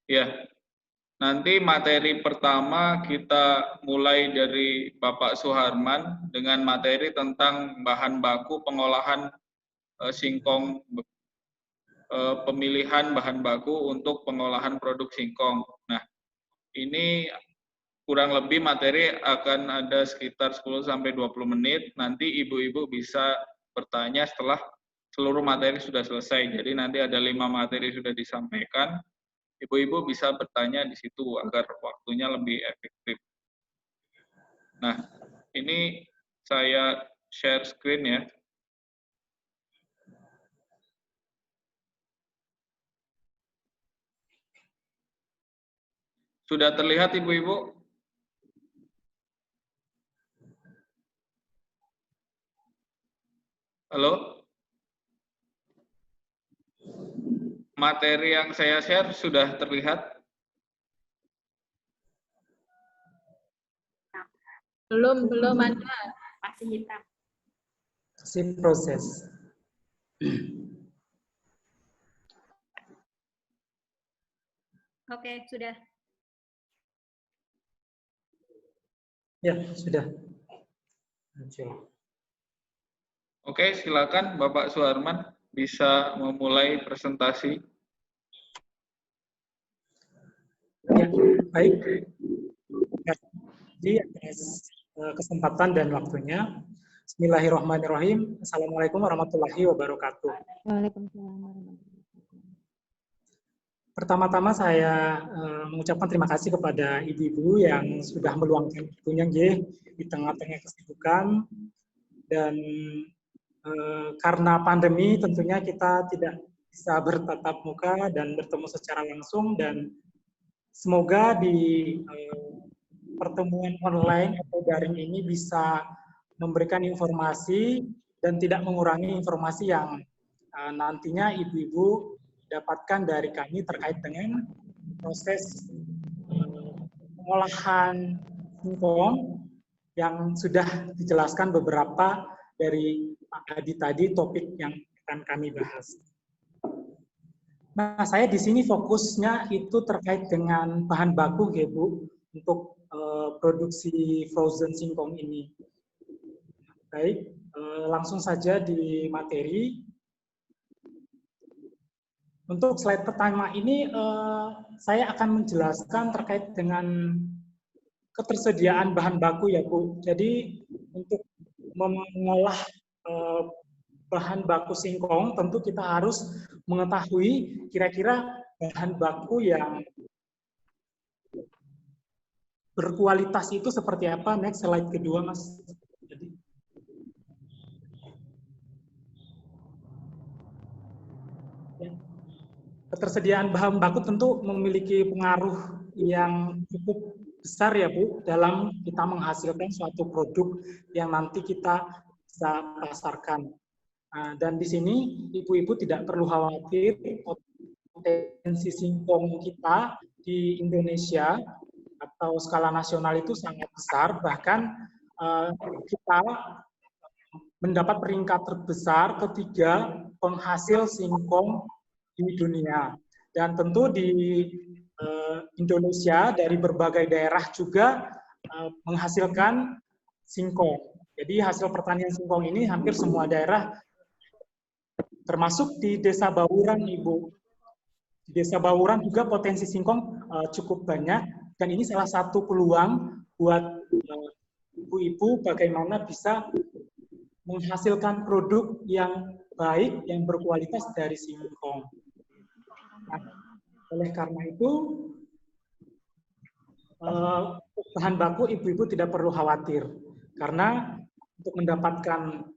Ya, nanti materi pertama kita mulai dari Bapak Suharman dengan materi tentang bahan baku pengolahan singkong, pemilihan bahan baku untuk pengolahan produk singkong. Nah, ini kurang lebih materi akan ada sekitar 10-20 menit. Nanti ibu-ibu bisa bertanya setelah seluruh materi sudah selesai. Jadi nanti ada 5 materi sudah disampaikan. Ibu-ibu bisa bertanya di situ agar waktunya lebih efektif. Nah, ini saya share screen ya. Sudah terlihat ibu-ibu? Halo? Materi yang saya share sudah terlihat? Belum ada. Masih hitam. Masih proses. Oke, sudah. Ya, sudah. Oke, silakan Bapak Suharman bisa memulai presentasi. Ya, baik. Jadi atas kesempatan dan waktunya. Bismillahirrahmanirrahim. Assalamualaikum warahmatullahi wabarakatuh. Waalaikumsalam warahmatullahi wabarakatuh. Pertama-tama saya mengucapkan terima kasih kepada ibu-ibu yang sudah meluangkan waktunya di tengah-tengah kesibukan, dan karena pandemi tentunya kita tidak bisa bertatap muka dan bertemu secara langsung, dan semoga di pertemuan online atau daring ini bisa memberikan informasi dan tidak mengurangi informasi yang nantinya ibu-ibu dapatkan dari kami terkait dengan proses pengolahan singkong yang sudah dijelaskan beberapa dari Pak Adi tadi, topik yang akan kami bahas. Nah, saya di sini fokusnya itu terkait dengan bahan baku, ya Bu, untuk produksi frozen singkong ini. Baik, langsung saja di materi. Untuk slide pertama ini, saya akan menjelaskan terkait dengan ketersediaan bahan baku, ya Bu. Jadi untuk mengolah bahan baku singkong, tentu kita harus mengetahui kira-kira bahan baku yang berkualitas itu seperti apa. Next, slide kedua, Mas. Ketersediaan bahan baku tentu memiliki pengaruh yang cukup besar, ya Bu, dalam kita menghasilkan suatu produk yang nanti kita bisa pasarkan. Dan di sini ibu-ibu tidak perlu khawatir, potensi singkong kita di Indonesia atau skala nasional itu sangat besar, bahkan kita mendapat peringkat terbesar ketiga penghasil singkong di dunia. Dan tentu di Indonesia dari berbagai daerah juga menghasilkan singkong. Jadi hasil pertanian singkong ini hampir semua daerah, termasuk di Desa Bawuran, Ibu. Di Desa Bawuran juga potensi singkong cukup banyak, dan ini salah satu peluang buat ibu-ibu bagaimana bisa menghasilkan produk yang baik, yang berkualitas dari singkong. Nah, oleh karena itu, bahan baku ibu-ibu tidak perlu khawatir, karena untuk mendapatkan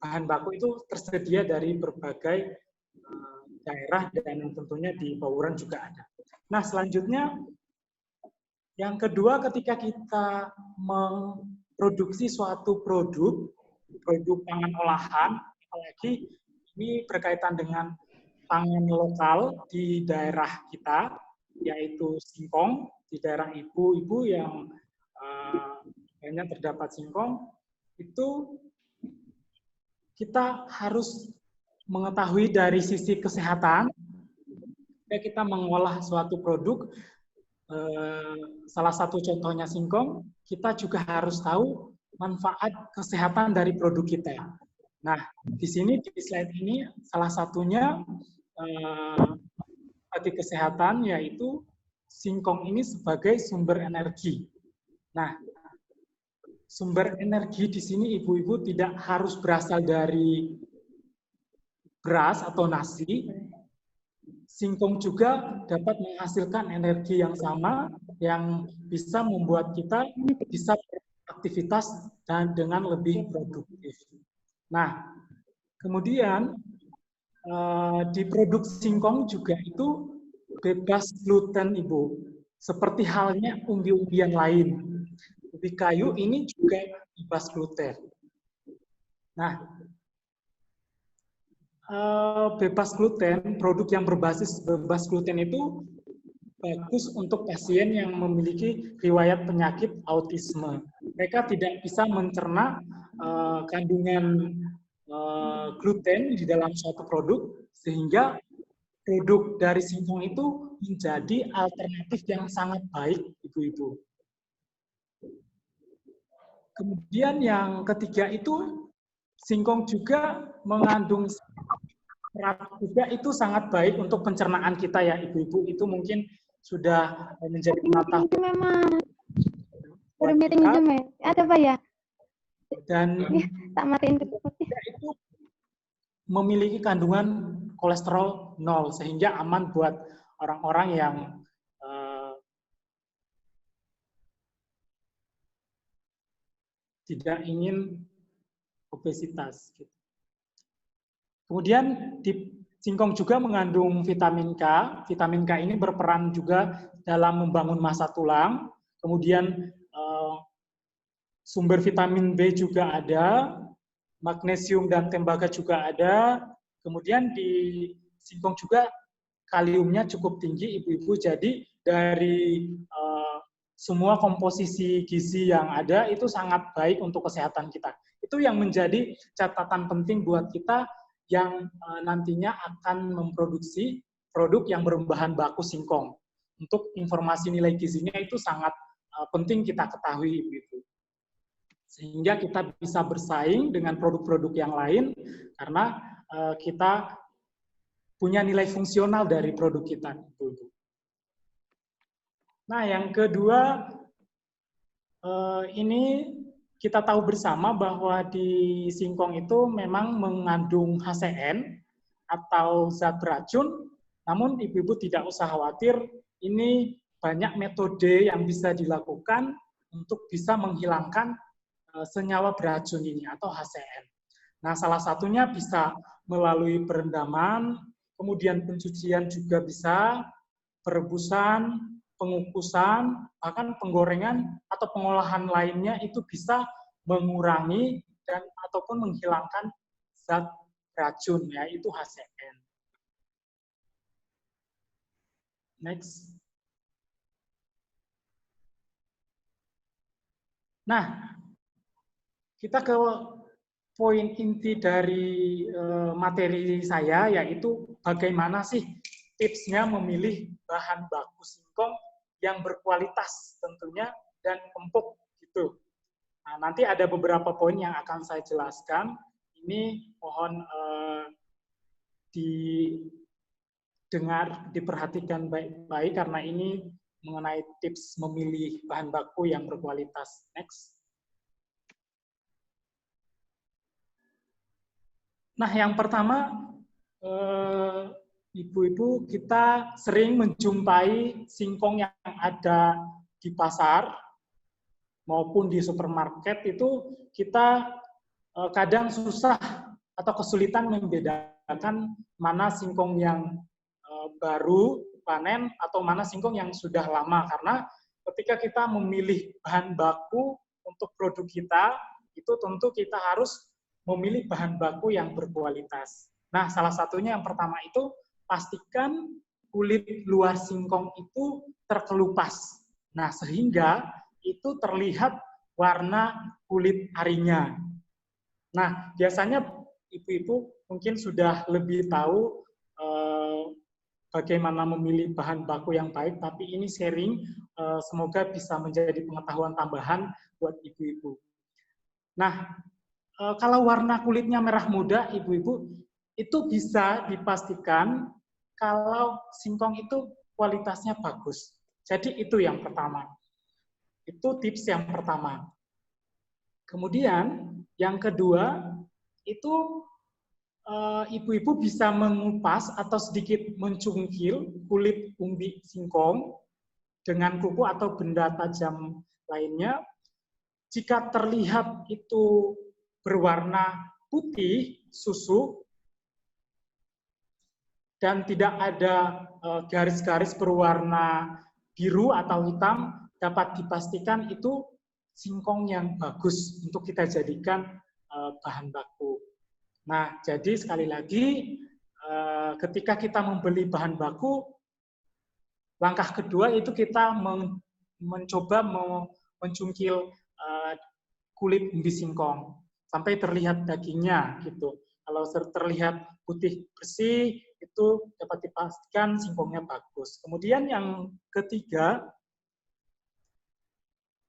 bahan baku itu tersedia dari berbagai daerah, dan tentunya di Bawuran juga ada. Nah, selanjutnya, yang kedua, ketika kita memproduksi suatu produk pangan olahan, apalagi ini berkaitan dengan pangan lokal di daerah kita, yaitu singkong, di daerah ibu-ibu yang banyak terdapat singkong, itu kita harus mengetahui dari sisi kesehatan kita mengolah suatu produk, salah satu contohnya singkong, kita juga harus tahu manfaat kesehatan dari produk kita. Nah, di sini di slide ini salah satunya arti kesehatan, yaitu singkong ini sebagai sumber energi. Nah, sumber energi di sini ibu-ibu tidak harus berasal dari beras atau nasi. Singkong juga dapat menghasilkan energi yang sama yang bisa membuat kita bisa beraktivitas dan dengan lebih produktif. Nah, kemudian di produk singkong juga itu bebas gluten, Ibu. Seperti halnya umbi-umbian lain. Ubi kayu ini juga bebas gluten. Nah, bebas gluten, produk yang berbasis bebas gluten itu bagus untuk pasien yang memiliki riwayat penyakit autisme. Mereka tidak bisa mencerna kandungan gluten di dalam suatu produk, sehingga produk dari singkong itu menjadi alternatif yang sangat baik, ibu-ibu. Kemudian yang ketiga itu, singkong juga mengandung serat juga, itu sangat baik untuk pencernaan kita ya, ibu-ibu. Itu mungkin sudah menjadi pengetahuan. Memang meeting Zoom ya? Ada Pak ya? Dan tak matiin itu memiliki kandungan kolesterol 0, sehingga aman buat orang-orang yang tidak ingin obesitas. Kemudian di singkong juga mengandung vitamin K. Vitamin K ini berperan juga dalam membangun massa tulang. Kemudian sumber vitamin B juga ada, magnesium dan tembaga juga ada. Kemudian di singkong juga kaliumnya cukup tinggi, ibu-ibu. Jadi dari semua komposisi gizi yang ada itu sangat baik untuk kesehatan kita. Itu yang menjadi catatan penting buat kita yang nantinya akan memproduksi produk yang berbahan baku singkong. Untuk informasi nilai gizinya itu sangat penting kita ketahui, ibu-ibu. Sehingga kita bisa bersaing dengan produk-produk yang lain, karena kita punya nilai fungsional dari produk kita, ibu-ibu. Nah, yang kedua, ini kita tahu bersama bahwa di singkong itu memang mengandung HCN atau zat beracun, namun ibu-ibu tidak usah khawatir, ini banyak metode yang bisa dilakukan untuk bisa menghilangkan senyawa beracun ini atau HCN. Nah, salah satunya bisa melalui perendaman, kemudian pencucian juga bisa, perebusan, pengukusan, bahkan penggorengan atau pengolahan lainnya itu bisa mengurangi dan ataupun menghilangkan zat racun, yaitu HCN. Next. Nah, kita ke poin inti dari materi saya, yaitu bagaimana sih tipsnya memilih bahan baku singkong yang berkualitas tentunya dan empuk gitu. Nah, nanti ada beberapa poin yang akan saya jelaskan. Ini mohon diperhatikan baik-baik karena ini mengenai tips memilih bahan baku yang berkualitas. Next. Nah, yang pertama, ibu-ibu, kita sering menjumpai singkong yang ada di pasar maupun di supermarket itu kita kadang susah atau kesulitan membedakan mana singkong yang baru panen atau mana singkong yang sudah lama, karena ketika kita memilih bahan baku untuk produk kita, itu tentu kita harus memilih bahan baku yang berkualitas. Nah, salah satunya yang pertama itu pastikan kulit luar singkong itu terkelupas. Nah, sehingga itu terlihat warna kulit arinya. Nah, biasanya ibu-ibu mungkin sudah lebih tahu bagaimana memilih bahan baku yang baik, tapi ini sharing, semoga bisa menjadi pengetahuan tambahan buat ibu-ibu. Nah, kalau warna kulitnya merah muda, ibu-ibu, itu bisa dipastikan kalau singkong itu kualitasnya bagus. Jadi itu yang pertama. Itu tips yang pertama. Kemudian yang kedua, itu ibu-ibu bisa mengupas atau sedikit mencungkil kulit umbi singkong dengan kuku atau benda tajam lainnya. Jika terlihat itu berwarna putih, susu, dan tidak ada garis-garis berwarna biru atau hitam, dapat dipastikan itu singkong yang bagus untuk kita jadikan bahan baku. Nah, jadi sekali lagi, ketika kita membeli bahan baku, langkah kedua itu kita mencoba mencungkil kulit umbi singkong sampai terlihat dagingnya gitu. Kalau terlihat putih bersih, itu dapat dipastikan singkongnya bagus. Kemudian yang ketiga,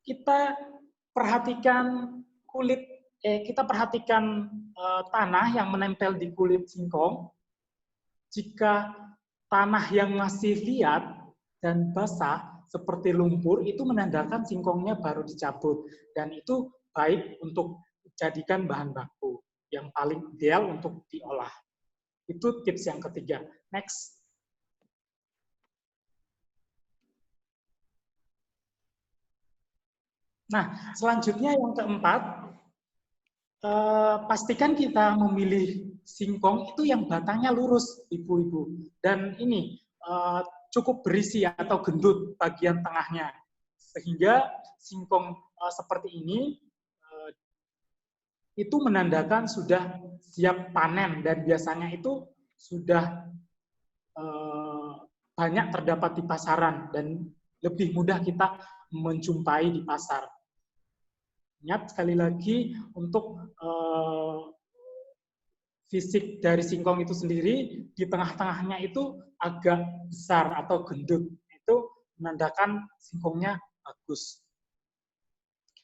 kita perhatikan tanah yang menempel di kulit singkong. Jika tanah yang masih liat dan basah seperti lumpur, itu menandakan singkongnya baru dicabut, dan itu baik untuk dijadikan bahan baku yang paling ideal untuk diolah. Itu tips yang ketiga. Next. Nah, selanjutnya yang keempat, pastikan kita memilih singkong itu yang batangnya lurus, ibu-ibu. Dan ini cukup berisi atau gendut bagian tengahnya. Sehingga singkong seperti ini itu menandakan sudah siap panen, dan biasanya itu sudah banyak terdapat di pasaran dan lebih mudah kita menjumpai di pasar. Ingat sekali lagi untuk fisik dari singkong itu sendiri, di tengah-tengahnya itu agak besar atau gendut. Itu menandakan singkongnya bagus.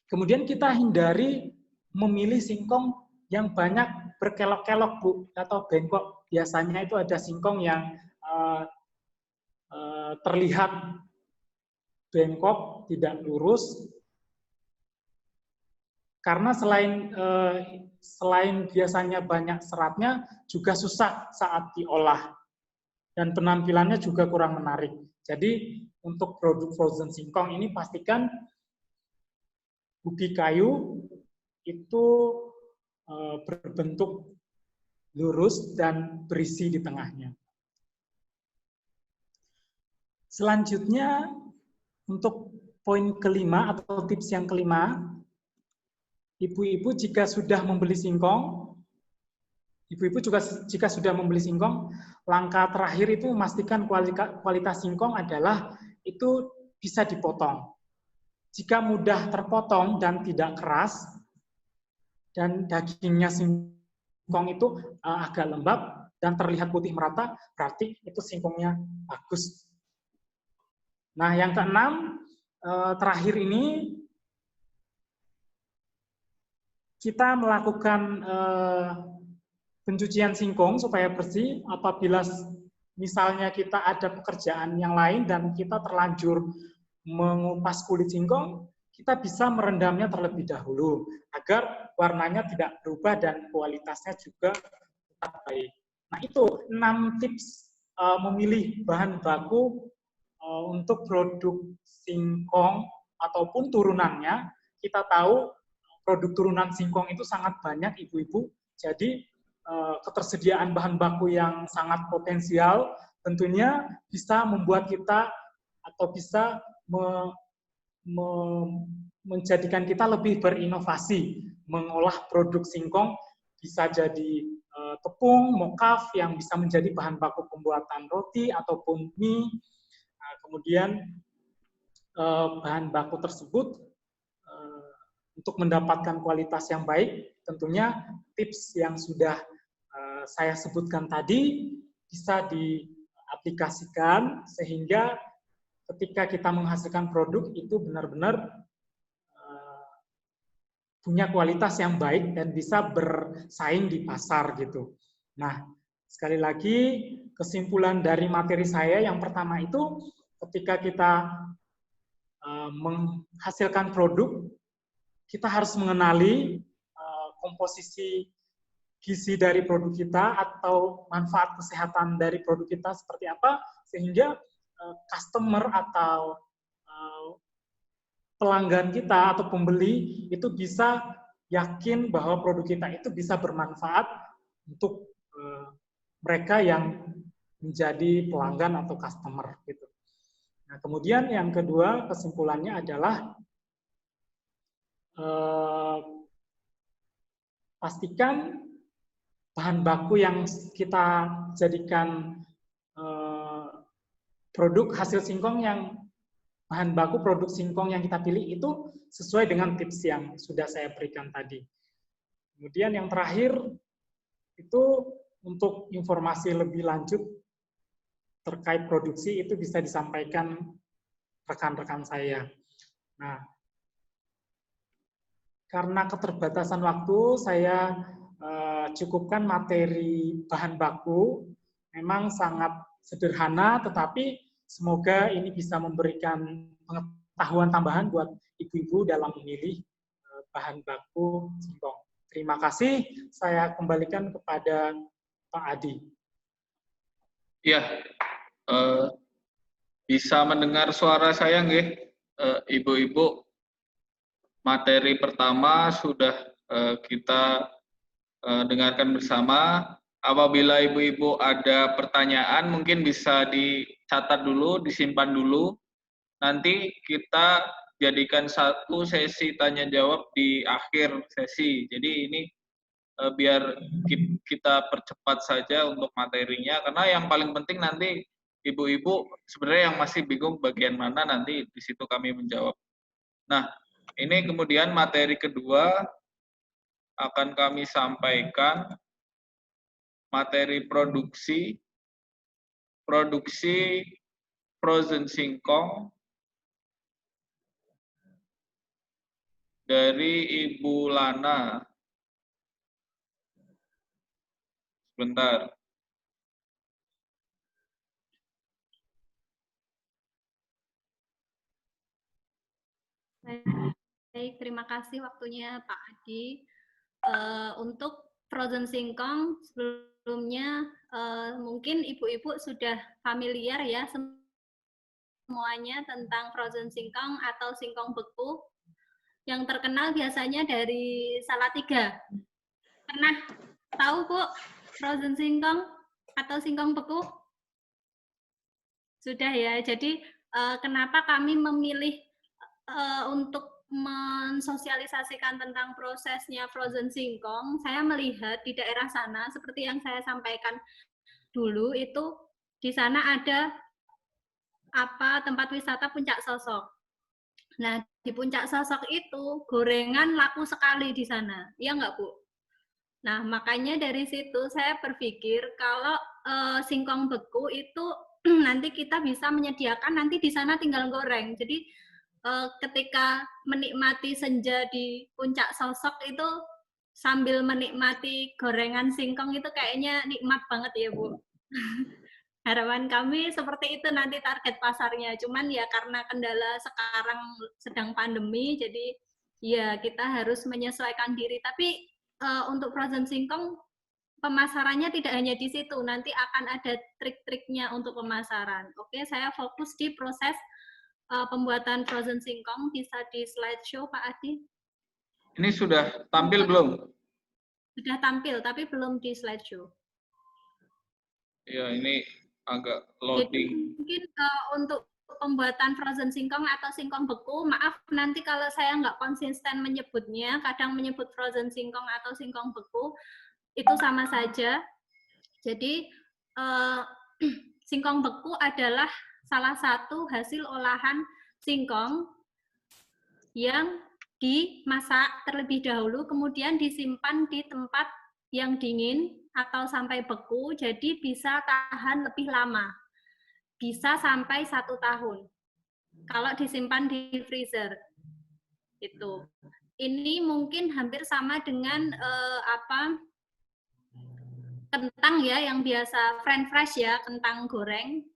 Kemudian kita hindari memilih singkong yang banyak berkelok-kelok, Bu, atau bengkok. Biasanya itu ada singkong yang terlihat bengkok, tidak lurus. Karena selain biasanya banyak seratnya, juga susah saat diolah. Dan penampilannya juga kurang menarik. Jadi untuk produk frozen singkong ini pastikan ubi kayu itu berbentuk lurus dan berisi di tengahnya. Selanjutnya, untuk poin kelima atau tips yang kelima, ibu-ibu jika sudah membeli singkong, langkah terakhir itu memastikan kualitas singkong adalah itu bisa dipotong. Jika mudah terpotong dan tidak keras, dan dagingnya singkong itu agak lembab dan terlihat putih merata, berarti itu singkongnya bagus. Nah, yang keenam, terakhir ini, kita melakukan pencucian singkong supaya bersih. Apabila misalnya kita ada pekerjaan yang lain dan kita terlanjur mengupas kulit singkong, kita bisa merendamnya terlebih dahulu agar warnanya tidak berubah dan kualitasnya juga tetap baik. Nah, itu 6 tips memilih bahan baku untuk produk singkong ataupun turunannya. Kita tahu produk turunan singkong itu sangat banyak, ibu-ibu. Jadi ketersediaan bahan baku yang sangat potensial tentunya bisa membuat kita atau bisa menjadikan kita lebih berinovasi mengolah produk singkong, bisa jadi tepung, mokaf yang bisa menjadi bahan baku pembuatan roti ataupun mie. Nah, kemudian bahan baku tersebut untuk mendapatkan kualitas yang baik, tentunya tips yang sudah saya sebutkan tadi bisa aplikasikan sehingga ketika kita menghasilkan produk itu benar-benar punya kualitas yang baik dan bisa bersaing di pasar gitu. Nah, sekali lagi kesimpulan dari materi saya yang pertama itu ketika kita menghasilkan produk, kita harus mengenali komposisi gizi dari produk kita atau manfaat kesehatan dari produk kita seperti apa, sehingga customer atau pelanggan kita atau pembeli itu bisa yakin bahwa produk kita itu bisa bermanfaat untuk mereka yang menjadi pelanggan atau customer gitu. Nah, kemudian yang kedua kesimpulannya adalah pastikan bahan baku yang kita jadikan produk hasil singkong yang bahan baku produk singkong yang kita pilih itu sesuai dengan tips yang sudah saya berikan tadi. Kemudian yang terakhir itu untuk informasi lebih lanjut terkait produksi itu bisa disampaikan rekan-rekan saya. Nah, karena keterbatasan waktu, saya cukupkan materi bahan baku. Memang sangat sederhana, tetapi semoga ini bisa memberikan pengetahuan tambahan buat ibu-ibu dalam memilih bahan baku singkong. Terima kasih. Saya kembalikan kepada Pak Adi. Ya, bisa mendengar suara saya nggih, ibu-ibu? Materi pertama sudah kita dengarkan bersama. Apabila ibu-ibu ada pertanyaan, mungkin bisa dicatat dulu, disimpan dulu. Nanti kita jadikan satu sesi tanya jawab di akhir sesi. Jadi ini biar kita percepat saja untuk materinya, karena yang paling penting nanti ibu-ibu sebenarnya yang masih bingung bagian mana, nanti di situ kami menjawab. Nah, ini kemudian materi kedua akan kami sampaikan materi produksi frozen singkong dari Ibu Lana. Sebentar. Baik, terima kasih waktunya Pak Adi. Untuk frozen singkong sebelumnya mungkin ibu-ibu sudah familiar ya semuanya tentang frozen singkong atau singkong beku. Yang terkenal biasanya dari Salatiga. Pernah tahu Bu frozen singkong atau singkong beku? Sudah ya. Jadi kenapa kami memilih untuk mensosialisasikan tentang prosesnya frozen singkong? Saya melihat di daerah sana seperti yang saya sampaikan dulu itu di sana ada tempat wisata Puncak Sosok. Nah, di Puncak Sosok itu gorengan laku sekali di sana. Iya nggak, Bu? Nah, makanya dari situ saya berpikir kalau singkong beku itu nanti kita bisa menyediakan nanti di sana tinggal goreng. Jadi ketika menikmati senja di Puncak Sosok itu sambil menikmati gorengan singkong itu kayaknya nikmat banget ya Bu. Harapan kami seperti itu nanti target pasarnya. Cuman ya karena kendala sekarang sedang pandemi, jadi ya kita harus menyesuaikan diri. Tapi untuk frozen singkong pemasarannya tidak hanya di situ, nanti akan ada trik-triknya untuk pemasaran. Oke, saya fokus di proses pembuatan frozen singkong. Bisa di slideshow Pak Adi. Ini sudah tampil belum? Sudah tampil, tapi belum di slideshow. Ya, ini agak loading. Jadi, mungkin untuk pembuatan frozen singkong atau singkong beku, maaf nanti kalau saya nggak konsisten menyebutnya, kadang menyebut frozen singkong atau singkong beku, itu sama saja. Jadi, singkong beku adalah salah satu hasil olahan singkong yang dimasak terlebih dahulu, kemudian disimpan di tempat yang dingin atau sampai beku, jadi bisa tahan lebih lama. bisa sampai 1 tahun kalau disimpan di freezer. Itu. Ini mungkin hampir sama dengan kentang ya, yang biasa french fries ya, kentang goreng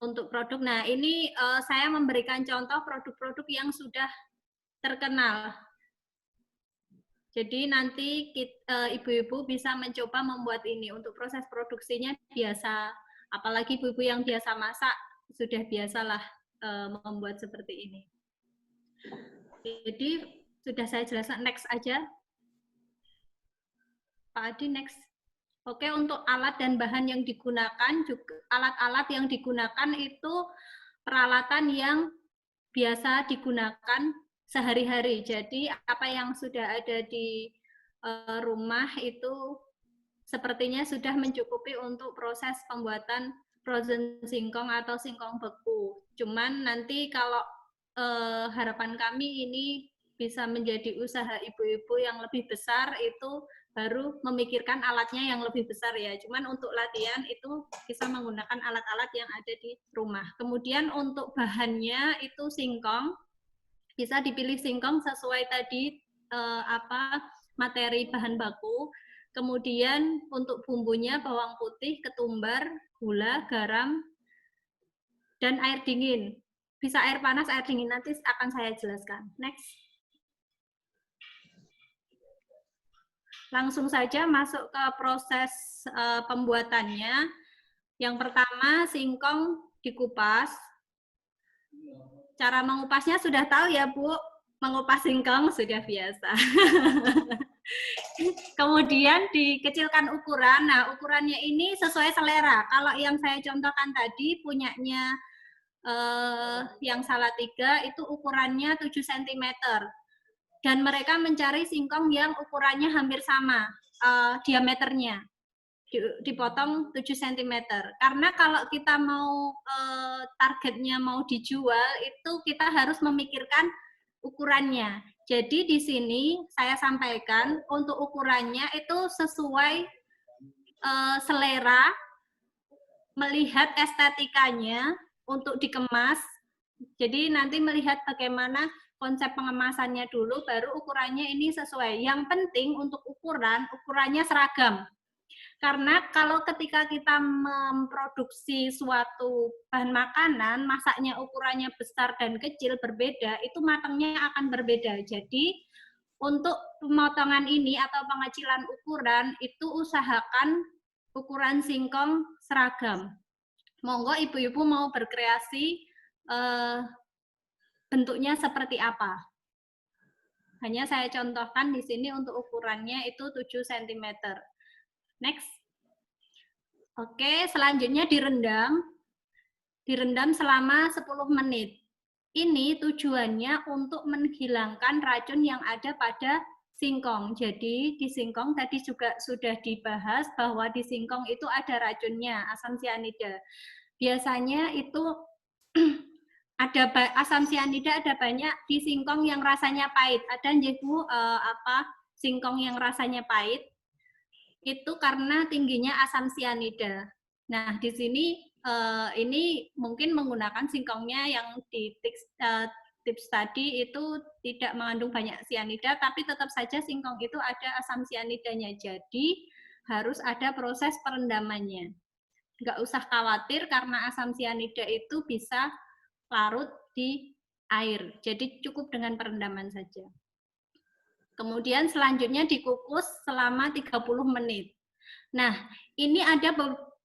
untuk produk. Nah, ini saya memberikan contoh produk-produk yang sudah terkenal. Jadi nanti ibu-ibu bisa mencoba membuat ini. Untuk proses produksinya biasa, apalagi ibu-ibu yang biasa masak, sudah biasalah membuat seperti ini. Jadi sudah saya jelaskan, next aja. Pak Adi, next. Oke, untuk alat dan bahan yang digunakan, juga alat-alat yang digunakan itu peralatan yang biasa digunakan sehari-hari. Jadi apa yang sudah ada di rumah itu sepertinya sudah mencukupi untuk proses pembuatan frozen singkong atau singkong beku. Cuman nanti kalau harapan kami ini bisa menjadi usaha ibu-ibu yang lebih besar, itu baru memikirkan alatnya yang lebih besar ya. Cuman untuk latihan itu bisa menggunakan alat-alat yang ada di rumah. Kemudian untuk bahannya itu singkong, bisa dipilih singkong sesuai tadi materi bahan baku. Kemudian untuk bumbunya bawang putih, ketumbar, gula, garam, dan air dingin. Bisa air panas, air dingin, nanti akan saya jelaskan. Next. Langsung saja masuk ke proses pembuatannya. Yang pertama, singkong dikupas. Cara mengupasnya sudah tahu ya, Bu. Mengupas singkong sudah biasa. Kemudian dikecilkan ukuran. Nah, ukurannya ini sesuai selera. Kalau yang saya contohkan tadi, punyanya yang Salatiga itu ukurannya 7 cm. Dan mereka mencari singkong yang ukurannya hampir sama diameternya, dipotong 7 cm. Karena kalau kita mau targetnya mau dijual, itu kita harus memikirkan ukurannya. Jadi di sini saya sampaikan untuk ukurannya itu sesuai selera, melihat estetikanya untuk dikemas. Jadi nanti melihat bagaimana konsep pengemasannya dulu, baru ukurannya ini sesuai. Yang penting untuk ukurannya seragam. Karena kalau ketika kita memproduksi suatu bahan makanan, masaknya ukurannya besar dan kecil berbeda, itu matangnya akan berbeda. Jadi untuk pemotongan ini atau pengecilan ukuran, itu usahakan ukuran singkong seragam. Monggo ibu-ibu mau berkreasi bentuknya seperti apa. Hanya saya contohkan di sini untuk ukurannya itu 7 cm. Next. Oke, selanjutnya direndam. Direndam selama 10 menit. Ini tujuannya untuk menghilangkan racun yang ada pada singkong. Jadi di singkong tadi juga sudah dibahas bahwa di singkong itu ada racunnya, asam sianida. Biasanya itu ada asam sianida ada banyak di singkong yang rasanya pahit. Ada nggih Bu singkong yang rasanya pahit? Itu karena tingginya asam sianida. Nah, di sini ini mungkin menggunakan singkongnya yang di tips tadi itu tidak mengandung banyak sianida, tapi tetap saja singkong itu ada asam sianidanya. Jadi harus ada proses perendamannya. Nggak usah khawatir karena asam sianida itu bisa larut di air. Jadi cukup dengan perendaman saja. Kemudian selanjutnya dikukus selama 30 menit. Nah, ini ada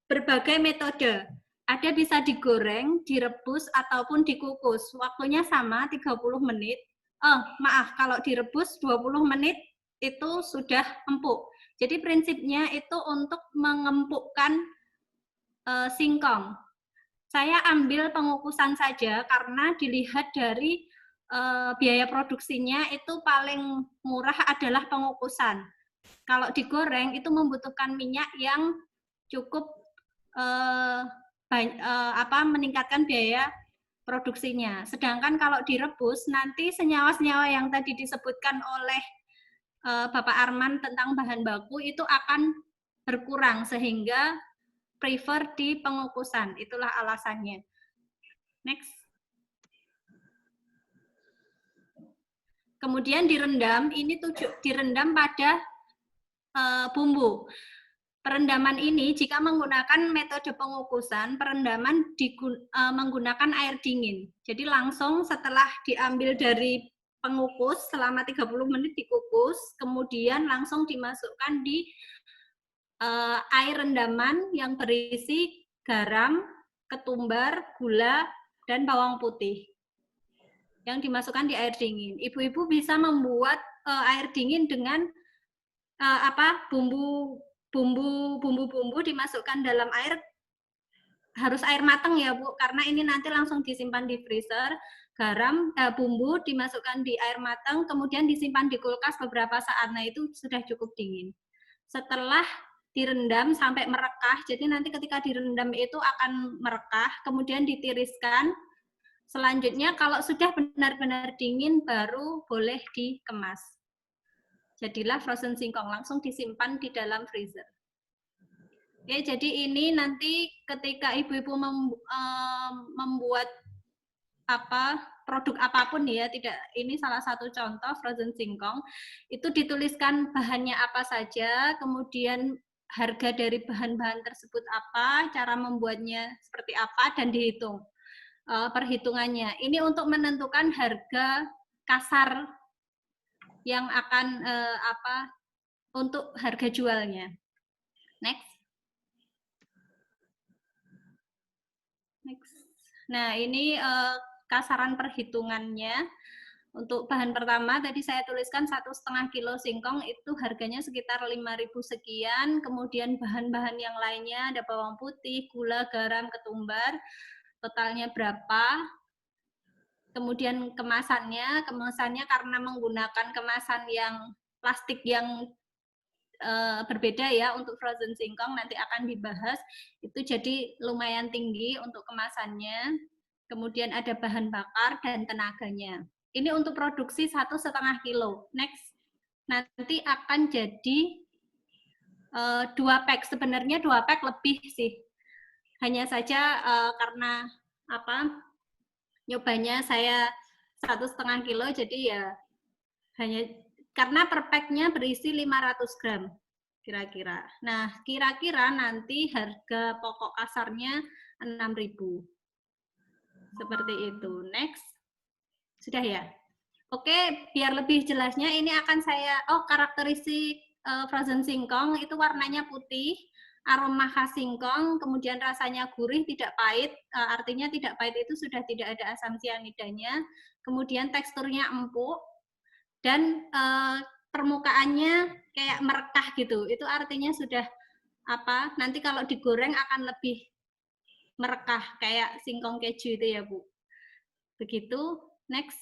berbagai metode. Ada bisa digoreng, direbus, ataupun dikukus. Waktunya sama, 30 menit. Maaf, kalau direbus 20 menit itu sudah empuk. Jadi prinsipnya itu untuk mengempukkan singkong. Saya ambil pengukusan saja karena dilihat dari biaya produksinya itu paling murah adalah pengukusan. Kalau digoreng itu membutuhkan minyak yang cukup meningkatkan biaya produksinya. Sedangkan kalau direbus nanti senyawa-senyawa yang tadi disebutkan oleh Bapak Arman tentang bahan baku itu akan berkurang sehingga prefer di pengukusan. Itulah alasannya. Next. Kemudian direndam, ini direndam pada bumbu. Perendaman ini jika menggunakan metode pengukusan, perendaman menggunakan air dingin. Jadi langsung setelah diambil dari pengukus selama 30 menit dikukus, kemudian langsung dimasukkan di air rendaman yang berisi garam, ketumbar, gula, dan bawang putih yang dimasukkan di air dingin. Ibu-ibu bisa membuat air dingin dengan bumbu-bumbu dimasukkan dalam air, harus air matang ya Bu, karena ini nanti langsung disimpan di freezer. Garam, bumbu dimasukkan di air matang, kemudian disimpan di kulkas beberapa saat. Nah itu sudah cukup dingin. Setelah direndam sampai merekah, jadi nanti ketika direndam itu akan merekah, kemudian ditiriskan. Selanjutnya kalau sudah benar-benar dingin baru boleh dikemas. Jadilah frozen singkong, langsung disimpan di dalam freezer. Oke, jadi ini nanti ketika ibu-ibu membuat produk apapun ya, tidak, ini salah satu contoh frozen singkong, itu dituliskan bahannya apa saja, kemudian harga dari bahan-bahan tersebut apa, cara membuatnya seperti apa, dan dihitung perhitungannya. Ini untuk menentukan harga kasar yang akan untuk harga jualnya. Next. Nah, ini kasaran perhitungannya. Untuk bahan pertama tadi saya tuliskan 1,5 kilo singkong itu harganya sekitar 5.000 sekian. Kemudian bahan-bahan yang lainnya ada bawang putih, gula, garam, ketumbar. Totalnya berapa? Kemudian kemasannya karena menggunakan kemasan yang plastik yang berbeda ya untuk frozen singkong, nanti akan dibahas, itu jadi lumayan tinggi untuk kemasannya. Kemudian ada bahan bakar dan tenaganya. Ini untuk produksi 1,5 kilo. Next, nanti akan jadi 2 pack. Sebenarnya 2 pack lebih sih. Hanya saja karena nyobanya saya 1,5 kilo, jadi ya hanya karena per pack-nya berisi 500 gram kira-kira. Nah, kira-kira nanti harga pokok kasarnya 6.000. Seperti itu. Next. Sudah ya? Oke, biar lebih jelasnya ini akan saya karakteristik frozen singkong itu warnanya putih, aroma khas singkong, kemudian rasanya gurih, tidak pahit, artinya tidak pahit itu sudah tidak ada asam cyanidanya, kemudian teksturnya empuk, dan permukaannya kayak merekah gitu, itu artinya sudah nanti kalau digoreng akan lebih merekah, kayak singkong keju itu ya Bu. Begitu. Next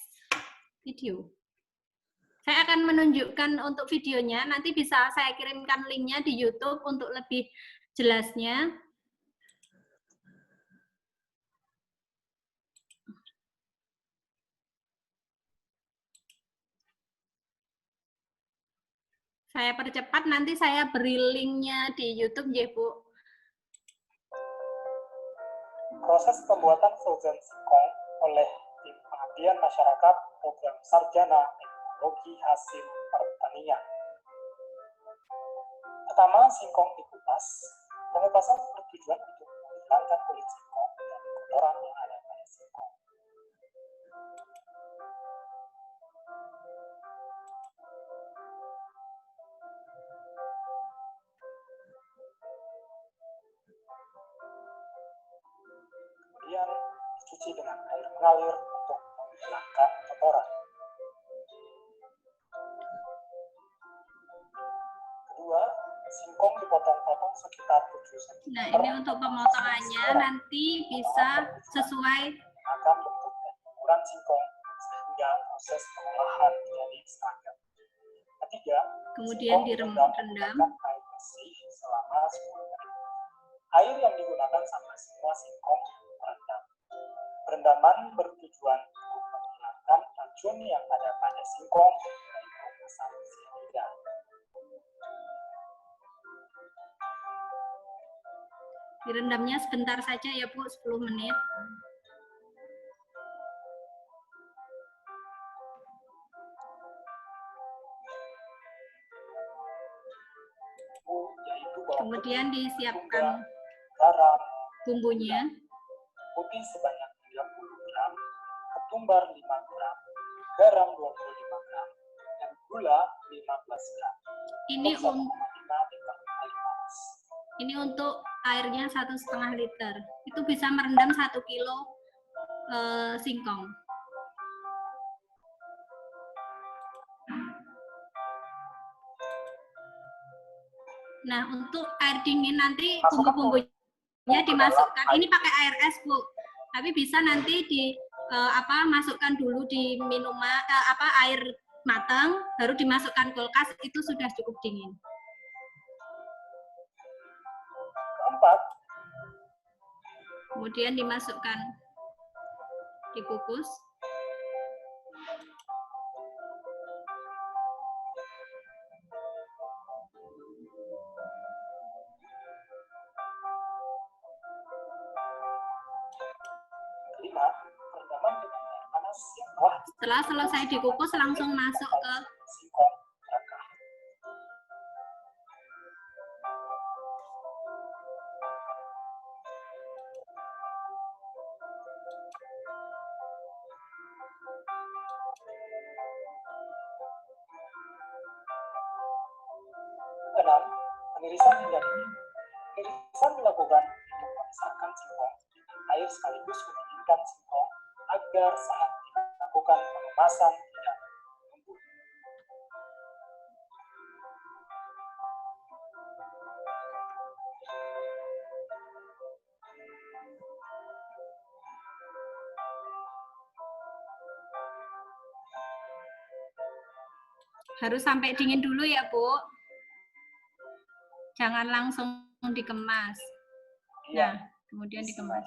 video. Saya akan menunjukkan untuk videonya, nanti bisa saya kirimkan linknya di YouTube untuk lebih jelasnya. Saya percepat, nanti saya beri linknya di YouTube ya Bu. Proses pembuatan frozen singkong oleh tim pengabdian masyarakat program Sarjana Teknologi Hasil Pertanian. Pertama, singkong dikupas. Pengupasan bertujuan untuk menghilangkan kulit singkong dan kotoran yang ada pada singkong. Kemudian dicuci dengan air mengalir untuk menghilangkan kotoran. Kedua, singkong dipotong-potong sekitar 7 cm. Nah, ini untuk pemotongannya nanti bisa sesuai akan bentuk dan ukuran singkong sehingga proses pengolahan menjadi seragam. Ketiga, kemudian direndam air bersih selama 10 menit. Air yang digunakan sama semua singkong berendam. Perendaman bertujuan untuk menghilangkan racun yang ada pada singkong yaitu asam cyanida. Direndamnya sebentar saja ya Bu, 10 menit. Kemudian disiapkan garam, bumbunya. putih sebanyak 30 gram, ketumbar 5 gram, garam 25 gram, dan gula 15 gram. Ini untuk airnya 1,5 liter. Itu bisa merendam 1 kilo singkong. Nah, untuk air dingin nanti bumbu-bumbunya dimasukkan. Ini pakai air es, Bu. Tapi bisa nanti masukkan dulu di minuman air matang, baru dimasukkan kulkas, itu sudah cukup dingin. Keempat, kemudian dimasukkan, dikukus. Setelah selesai dikukus, langsung masuk ke singkong rakah. Keenam, penirisan hingga dingin. Penirisan dilakukan untuk memisahkan singkong dengan air sekaligus mendinginkan singkong agar saat dilakukan pengemasan tidak membusuk. harus sampai dingin dulu ya, Bu. Jangan langsung dikemas. Nah, kemudian dikemas.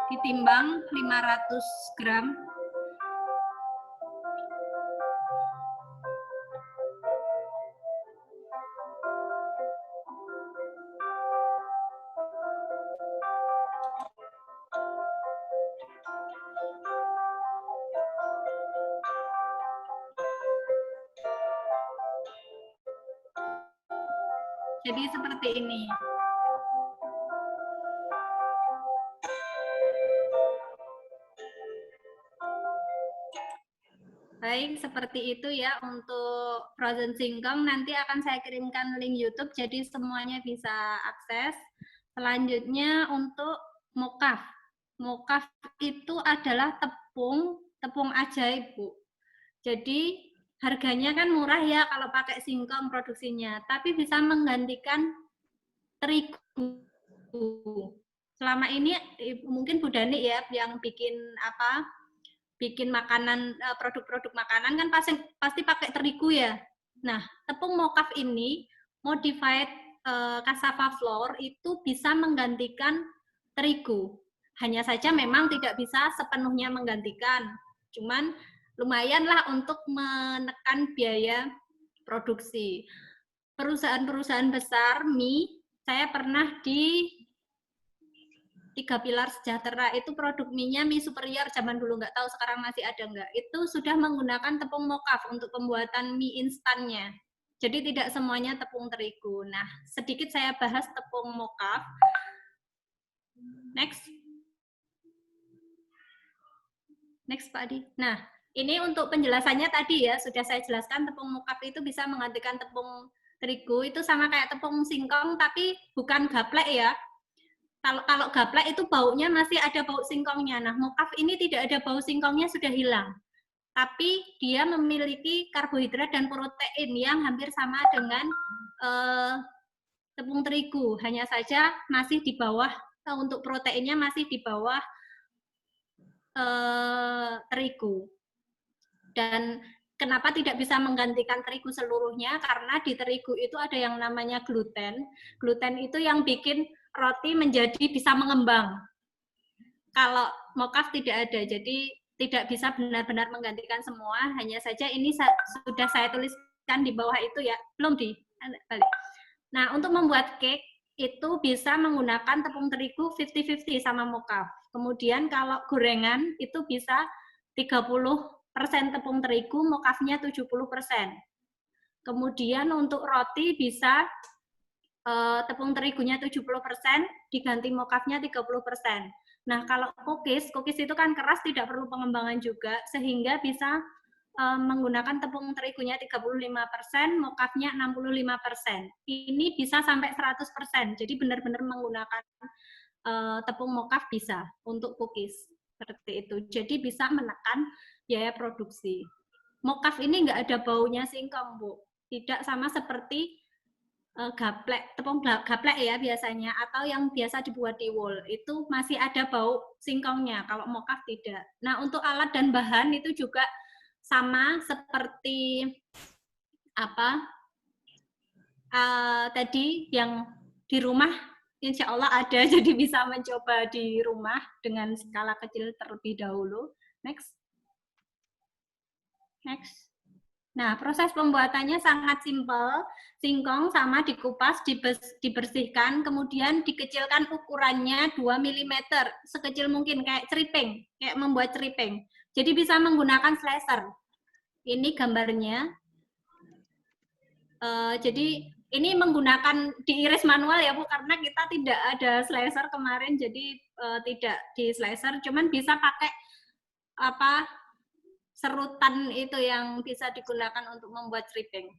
Ditimbang 500 gram. Jadi seperti ini. Baik, seperti itu ya untuk frozen singkong. Nanti akan saya kirimkan link YouTube, jadi semuanya bisa akses. Selanjutnya untuk mokaf. Mokaf itu adalah tepung ajaib, Bu. Jadi harganya kan murah ya kalau pakai singkong produksinya, tapi bisa menggantikan terigu. Selama ini mungkin Bu Dani ya yang bikin makanan, produk-produk makanan kan pasti pakai terigu ya. Nah, tepung mokaf ini modified cassava flour itu bisa menggantikan terigu. Hanya saja memang tidak bisa sepenuhnya menggantikan. Cuman lumayanlah untuk menekan biaya produksi. Perusahaan-perusahaan besar mie, saya pernah di 3 Pilar Sejahtera, itu produk mie-nya mie superior, zaman dulu nggak tahu sekarang masih ada nggak, itu sudah menggunakan tepung mokaf untuk pembuatan mie instannya. Jadi tidak semuanya tepung terigu. Nah, sedikit saya bahas tepung mokaf. Next. Next, Pak Adi. Nah, ini untuk penjelasannya tadi ya, sudah saya jelaskan tepung mokaf itu bisa menggantikan tepung terigu, itu sama kayak tepung singkong, tapi bukan gaplek ya. Kalau gaplek itu baunya masih ada bau singkongnya. Nah, mokaf ini tidak ada bau singkongnya, sudah hilang. Tapi dia memiliki karbohidrat dan protein yang hampir sama dengan tepung terigu. Hanya saja masih di bawah, untuk proteinnya masih di bawah terigu. Dan kenapa tidak bisa menggantikan terigu seluruhnya? Karena di terigu itu ada yang namanya gluten. Gluten itu yang bikin roti menjadi bisa mengembang. Kalau mokaf tidak ada, jadi tidak bisa benar-benar menggantikan semua. Hanya saja ini sudah saya tuliskan di bawah itu ya, belum di balik. Nah, untuk membuat cake itu bisa menggunakan tepung terigu 50-50 sama mokaf. Kemudian kalau gorengan itu bisa 30% tepung terigu, mokafnya 70%. Kemudian untuk roti bisa tepung terigunya 70%, diganti mokafnya 30%. Nah, kalau cookies itu kan keras, tidak perlu pengembangan juga, sehingga bisa menggunakan tepung terigunya 35%, mokafnya 65%. Ini bisa sampai 100%, jadi benar-benar menggunakan tepung mokaf bisa untuk cookies. Seperti itu. Jadi bisa menekan biaya produksi. Mokaf ini nggak ada baunya singkong, Bu. Tidak sama seperti gaplek, tepung gaplek ya biasanya, atau yang biasa dibuat di wol, itu masih ada bau singkongnya, kalau mokaf tidak. Nah, untuk alat dan bahan itu juga sama seperti apa tadi yang di rumah, insya Allah ada, jadi bisa mencoba di rumah dengan skala kecil terlebih dahulu. Next. Nah, proses pembuatannya sangat simpel. Singkong sama dikupas, dibersihkan, kemudian dikecilkan ukurannya 2 mm, sekecil mungkin, kayak ceriping, kayak membuat ceriping. Jadi bisa menggunakan slicer. Ini gambarnya. Jadi ini menggunakan diiris manual ya Bu, karena kita tidak ada slicer kemarin, jadi tidak di slicer, cuman bisa pakai apa serutan itu yang bisa digunakan untuk membuat ceriping.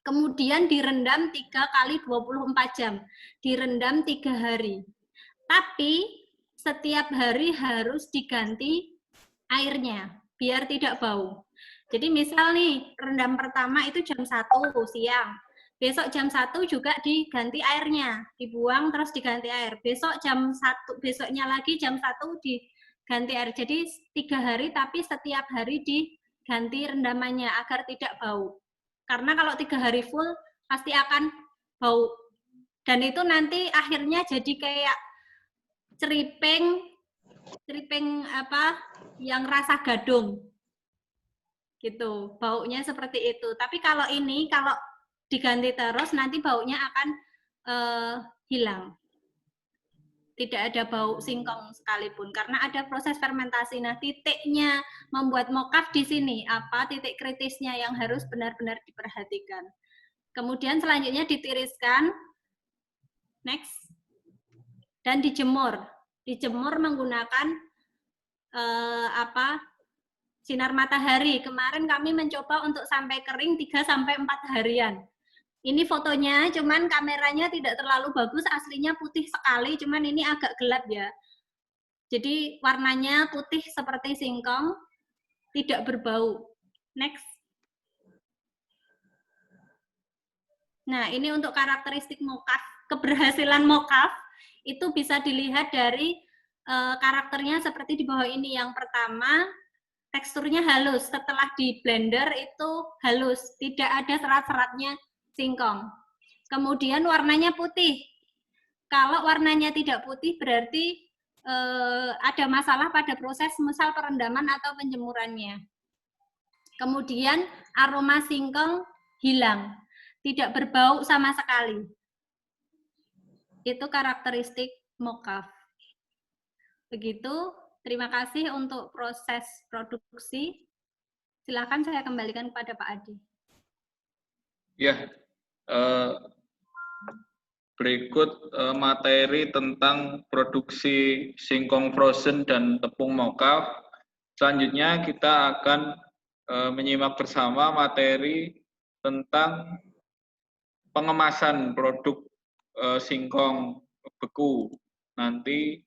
Kemudian direndam 3 kali 24 jam. Direndam 3 hari. Tapi setiap hari harus diganti airnya biar tidak bau. Jadi misal nih, rendam pertama itu jam 1 siang. Besok jam 1 juga diganti airnya, dibuang terus diganti air. Besok jam 1, besoknya lagi jam 1 diganti air. Jadi 3 hari tapi setiap hari diganti rendamannya agar tidak bau. Karena kalau 3 hari full pasti akan bau. Dan itu nanti akhirnya jadi kayak ceriping apa yang rasa gadung. Gitu. Baunya seperti itu. Tapi kalau ini kalau diganti terus nanti baunya akan hilang. Tidak ada bau singkong sekalipun karena ada proses fermentasi. Nah, titiknya membuat mokaf di sini, apa titik kritisnya yang harus benar-benar diperhatikan. Kemudian selanjutnya ditiriskan, next, dan dijemur. Dijemur menggunakan sinar matahari. Kemarin kami mencoba untuk sampai kering 3-4 harian. Ini fotonya, cuman kameranya tidak terlalu bagus, aslinya putih sekali, cuman ini agak gelap ya. Jadi warnanya putih seperti singkong, tidak berbau. Next. Nah, ini untuk karakteristik mokaf. Keberhasilan mokaf itu bisa dilihat dari karakternya seperti di bawah ini. Yang pertama, teksturnya halus. Setelah di blender itu halus, tidak ada serat-seratnya singkong. Kemudian warnanya putih. Kalau warnanya tidak putih berarti ada masalah pada proses misal perendaman atau penjemurannya. Kemudian aroma singkong hilang, tidak berbau sama sekali. Itu karakteristik mokaf. Begitu, terima kasih untuk proses produksi. Silakan saya kembalikan kepada Pak Adi. Ya, berikut materi tentang produksi singkong frozen dan tepung mokaf. Selanjutnya kita akan menyimak bersama materi tentang pengemasan produk singkong beku. Nanti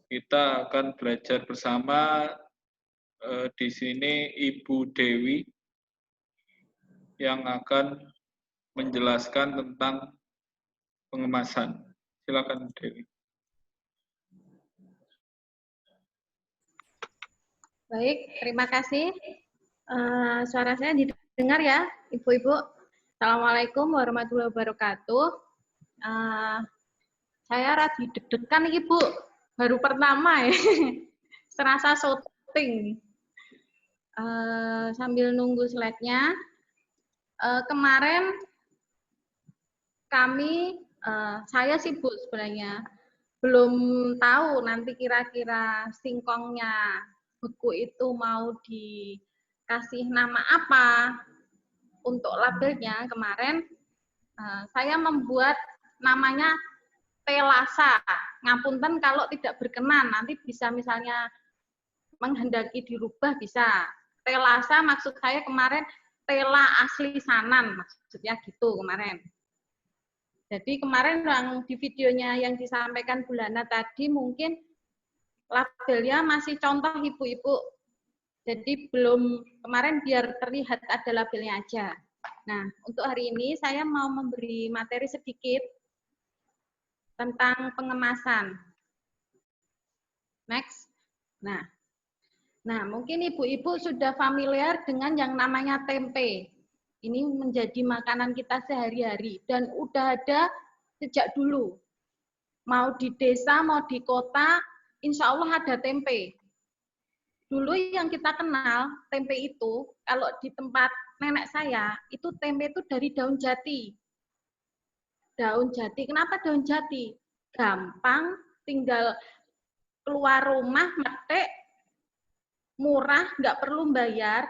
kita akan belajar bersama di sini Ibu Dewi yang akan menjelaskan tentang pengemasan. Silakan Dewi. Baik, terima kasih. Suara saya didengar ya, Ibu-Ibu? Assalamualaikum warahmatullahi wabarakatuh. Saya rada deg-degan nih, Bu. Baru pertama ya. Serasa syuting. Sambil nunggu slide-nya. Kemarin kami, saya sibuk sebenarnya. Belum tahu nanti kira-kira singkongnya beku itu mau dikasih nama apa untuk labelnya. Kemarin saya membuat namanya Telasa. Ngapunten kalau tidak berkenan, nanti bisa misalnya menghendaki dirubah bisa. Telasa maksud saya kemarin Tela Asli Sanan, maksudnya gitu kemarin. Jadi kemarin yang di videonya yang disampaikan Bulana tadi mungkin labelnya masih contoh Ibu-Ibu. Jadi belum, kemarin biar terlihat ada labelnya aja. Nah, untuk hari ini saya mau memberi materi sedikit tentang pengemasan. Next. Nah, mungkin Ibu-Ibu sudah familiar dengan yang namanya tempe. Ini menjadi makanan kita sehari-hari dan udah ada sejak dulu. Mau di desa, mau di kota, insya Allah ada tempe. Dulu yang kita kenal, tempe itu, kalau di tempat nenek saya, itu tempe itu dari daun jati. Daun jati, kenapa daun jati? Gampang, tinggal keluar rumah, metik, murah, nggak perlu bayar,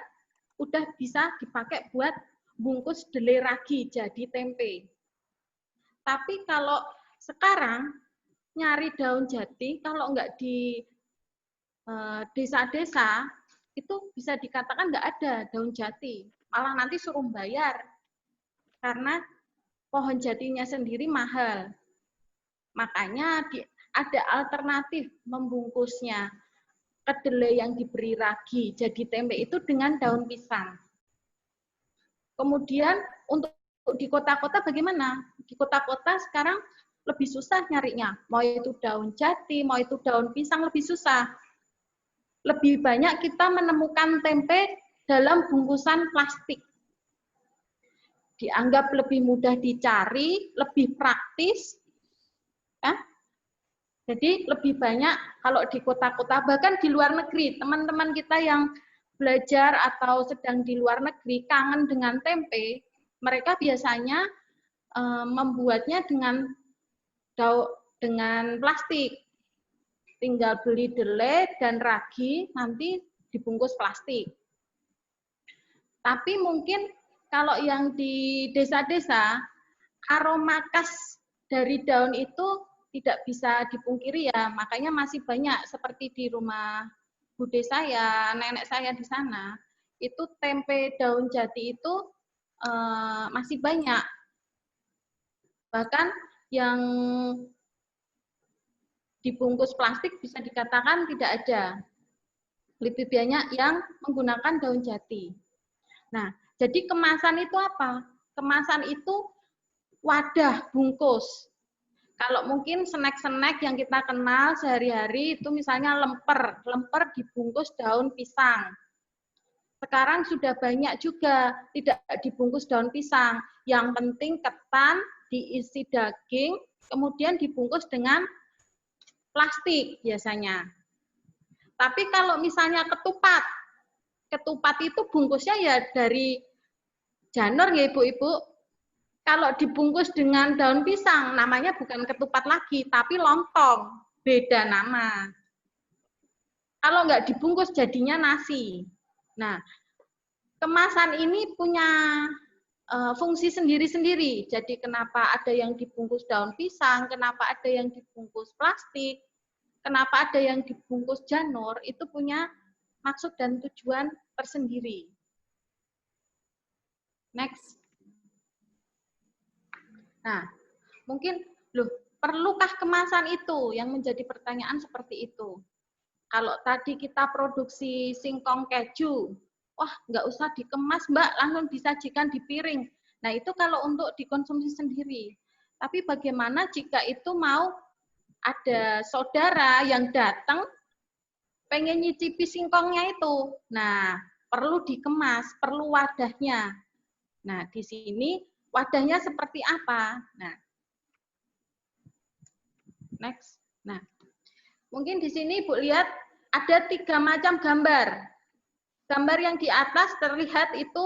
udah bisa dipakai buat bungkus delai ragi jadi tempe. Tapi kalau sekarang nyari daun jati, kalau nggak di desa-desa, itu bisa dikatakan nggak ada daun jati. Malah nanti suruh bayar. Karena pohon jatinya sendiri mahal. Makanya ada alternatif membungkusnya. Kedelai yang diberi ragi jadi tempe itu dengan daun pisang. Kemudian untuk di kota-kota bagaimana? Di kota-kota sekarang lebih susah nyarinya. Mau itu daun jati, mau itu daun pisang lebih susah. Lebih banyak kita menemukan tempe dalam bungkusan plastik. Dianggap lebih mudah dicari, lebih praktis. Ya? Jadi lebih banyak kalau di kota-kota, bahkan di luar negeri, teman-teman kita yang belajar atau sedang di luar negeri, kangen dengan tempe, mereka biasanya membuatnya dengan plastik. Tinggal beli delai dan ragi, nanti dibungkus plastik. Tapi mungkin kalau yang di desa-desa, aroma khas dari daun itu tidak bisa dipungkiri ya, makanya masih banyak seperti di rumah bude saya, nenek saya di sana, itu tempe daun jati itu masih banyak. Bahkan yang dibungkus plastik bisa dikatakan tidak ada. Lebih banyak yang menggunakan daun jati. Nah, jadi kemasan itu apa? Kemasan itu wadah bungkus. Kalau mungkin snack-snack yang kita kenal sehari-hari itu misalnya lemper. Lemper dibungkus daun pisang. Sekarang sudah banyak juga tidak dibungkus daun pisang. Yang penting ketan, diisi daging, kemudian dibungkus dengan plastik biasanya. Tapi kalau misalnya ketupat itu bungkusnya ya dari janur ya Ibu-Ibu. Kalau dibungkus dengan daun pisang, namanya bukan ketupat lagi, tapi lontong. Beda nama. Kalau nggak dibungkus jadinya nasi. Nah, kemasan ini punya fungsi sendiri-sendiri. Jadi kenapa ada yang dibungkus daun pisang, kenapa ada yang dibungkus plastik, kenapa ada yang dibungkus janur, itu punya maksud dan tujuan tersendiri. Next. Nah, mungkin, loh, perlukah kemasan itu? Yang menjadi pertanyaan seperti itu. Kalau tadi kita produksi singkong keju, wah, nggak usah dikemas, Mbak, langsung disajikan di piring. Nah, itu kalau untuk dikonsumsi sendiri. Tapi bagaimana jika itu mau ada saudara yang datang pengen nyicipi singkongnya itu. Nah, perlu dikemas, perlu wadahnya. Nah, di sini wadahnya seperti apa? Nah, next. Nah, mungkin di sini Ibu lihat ada 3 macam gambar. Gambar yang di atas terlihat itu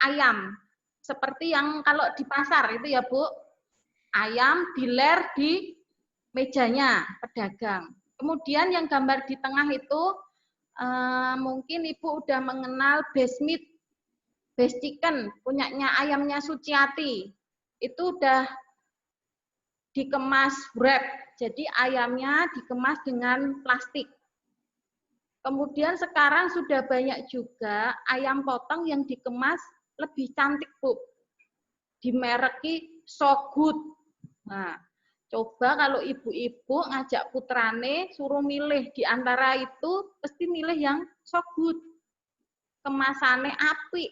ayam. Seperti yang kalau di pasar itu ya Bu. Ayam diler di mejanya pedagang. Kemudian yang gambar di tengah itu mungkin Ibu udah mengenal base meat, base chicken, punyanya ayamnya Suciati. Itu udah dikemas wrap, jadi ayamnya dikemas dengan plastik. Kemudian sekarang sudah banyak juga ayam potong yang dikemas lebih cantik, Bu. Dimereki So Good. Nah, coba kalau ibu-ibu ngajak putrane suruh milih di antara itu, pasti milih yang So Good. Kemasannya apik,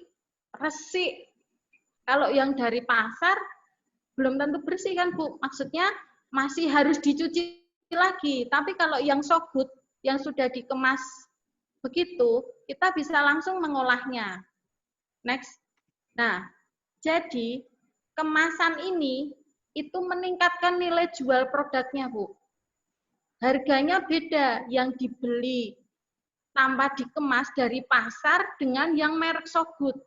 resik. Kalau yang dari pasar belum tentu bersih kan Bu. Maksudnya masih harus dicuci lagi. Tapi kalau yang So Good yang sudah dikemas begitu, kita bisa langsung mengolahnya. Next. Nah, jadi kemasan ini itu meningkatkan nilai jual produknya, Bu. Harganya beda yang dibeli tanpa dikemas dari pasar dengan yang merek So Good.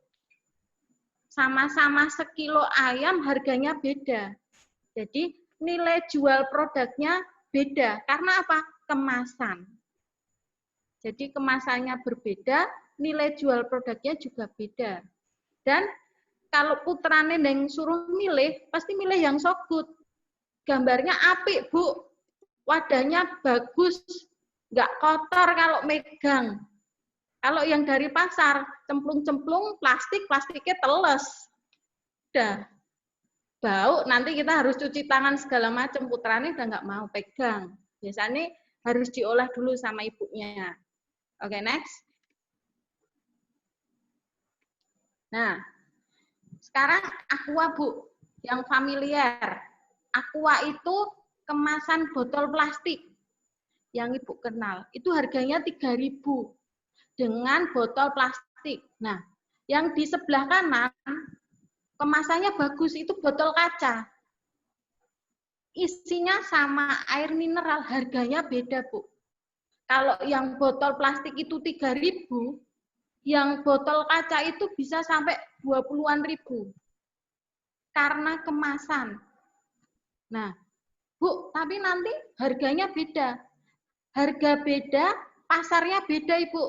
Sama-sama sekilo ayam harganya beda. Jadi nilai jual produknya beda. Karena apa? Kemasan. Jadi kemasannya berbeda, nilai jual produknya juga beda. Dan kalau putrane yang suruh milih, pasti milih yang So Good. Gambarnya apik, Bu. Wadahnya bagus, nggak kotor kalau megang. Kalau yang dari pasar, cemplung-cemplung, plastiknya teles. Udah. Bau, nanti kita harus cuci tangan segala macam. Putrane udah nggak mau pegang. Biasanya harus diolah dulu sama ibunya. Oke, next. Nah, sekarang aqua, Bu, yang familiar. Aqua itu kemasan botol plastik yang Ibu kenal. Itu harganya 3.000 dengan botol plastik. Nah, yang di sebelah kanan kemasannya bagus, itu botol kaca. Isinya sama air mineral, harganya beda, Bu. Kalau yang botol plastik itu 3.000, yang botol kaca itu bisa sampai 20-an ribu. Karena kemasan. Nah, Bu, tapi nanti harganya beda. Harga beda, pasarnya beda, Ibu.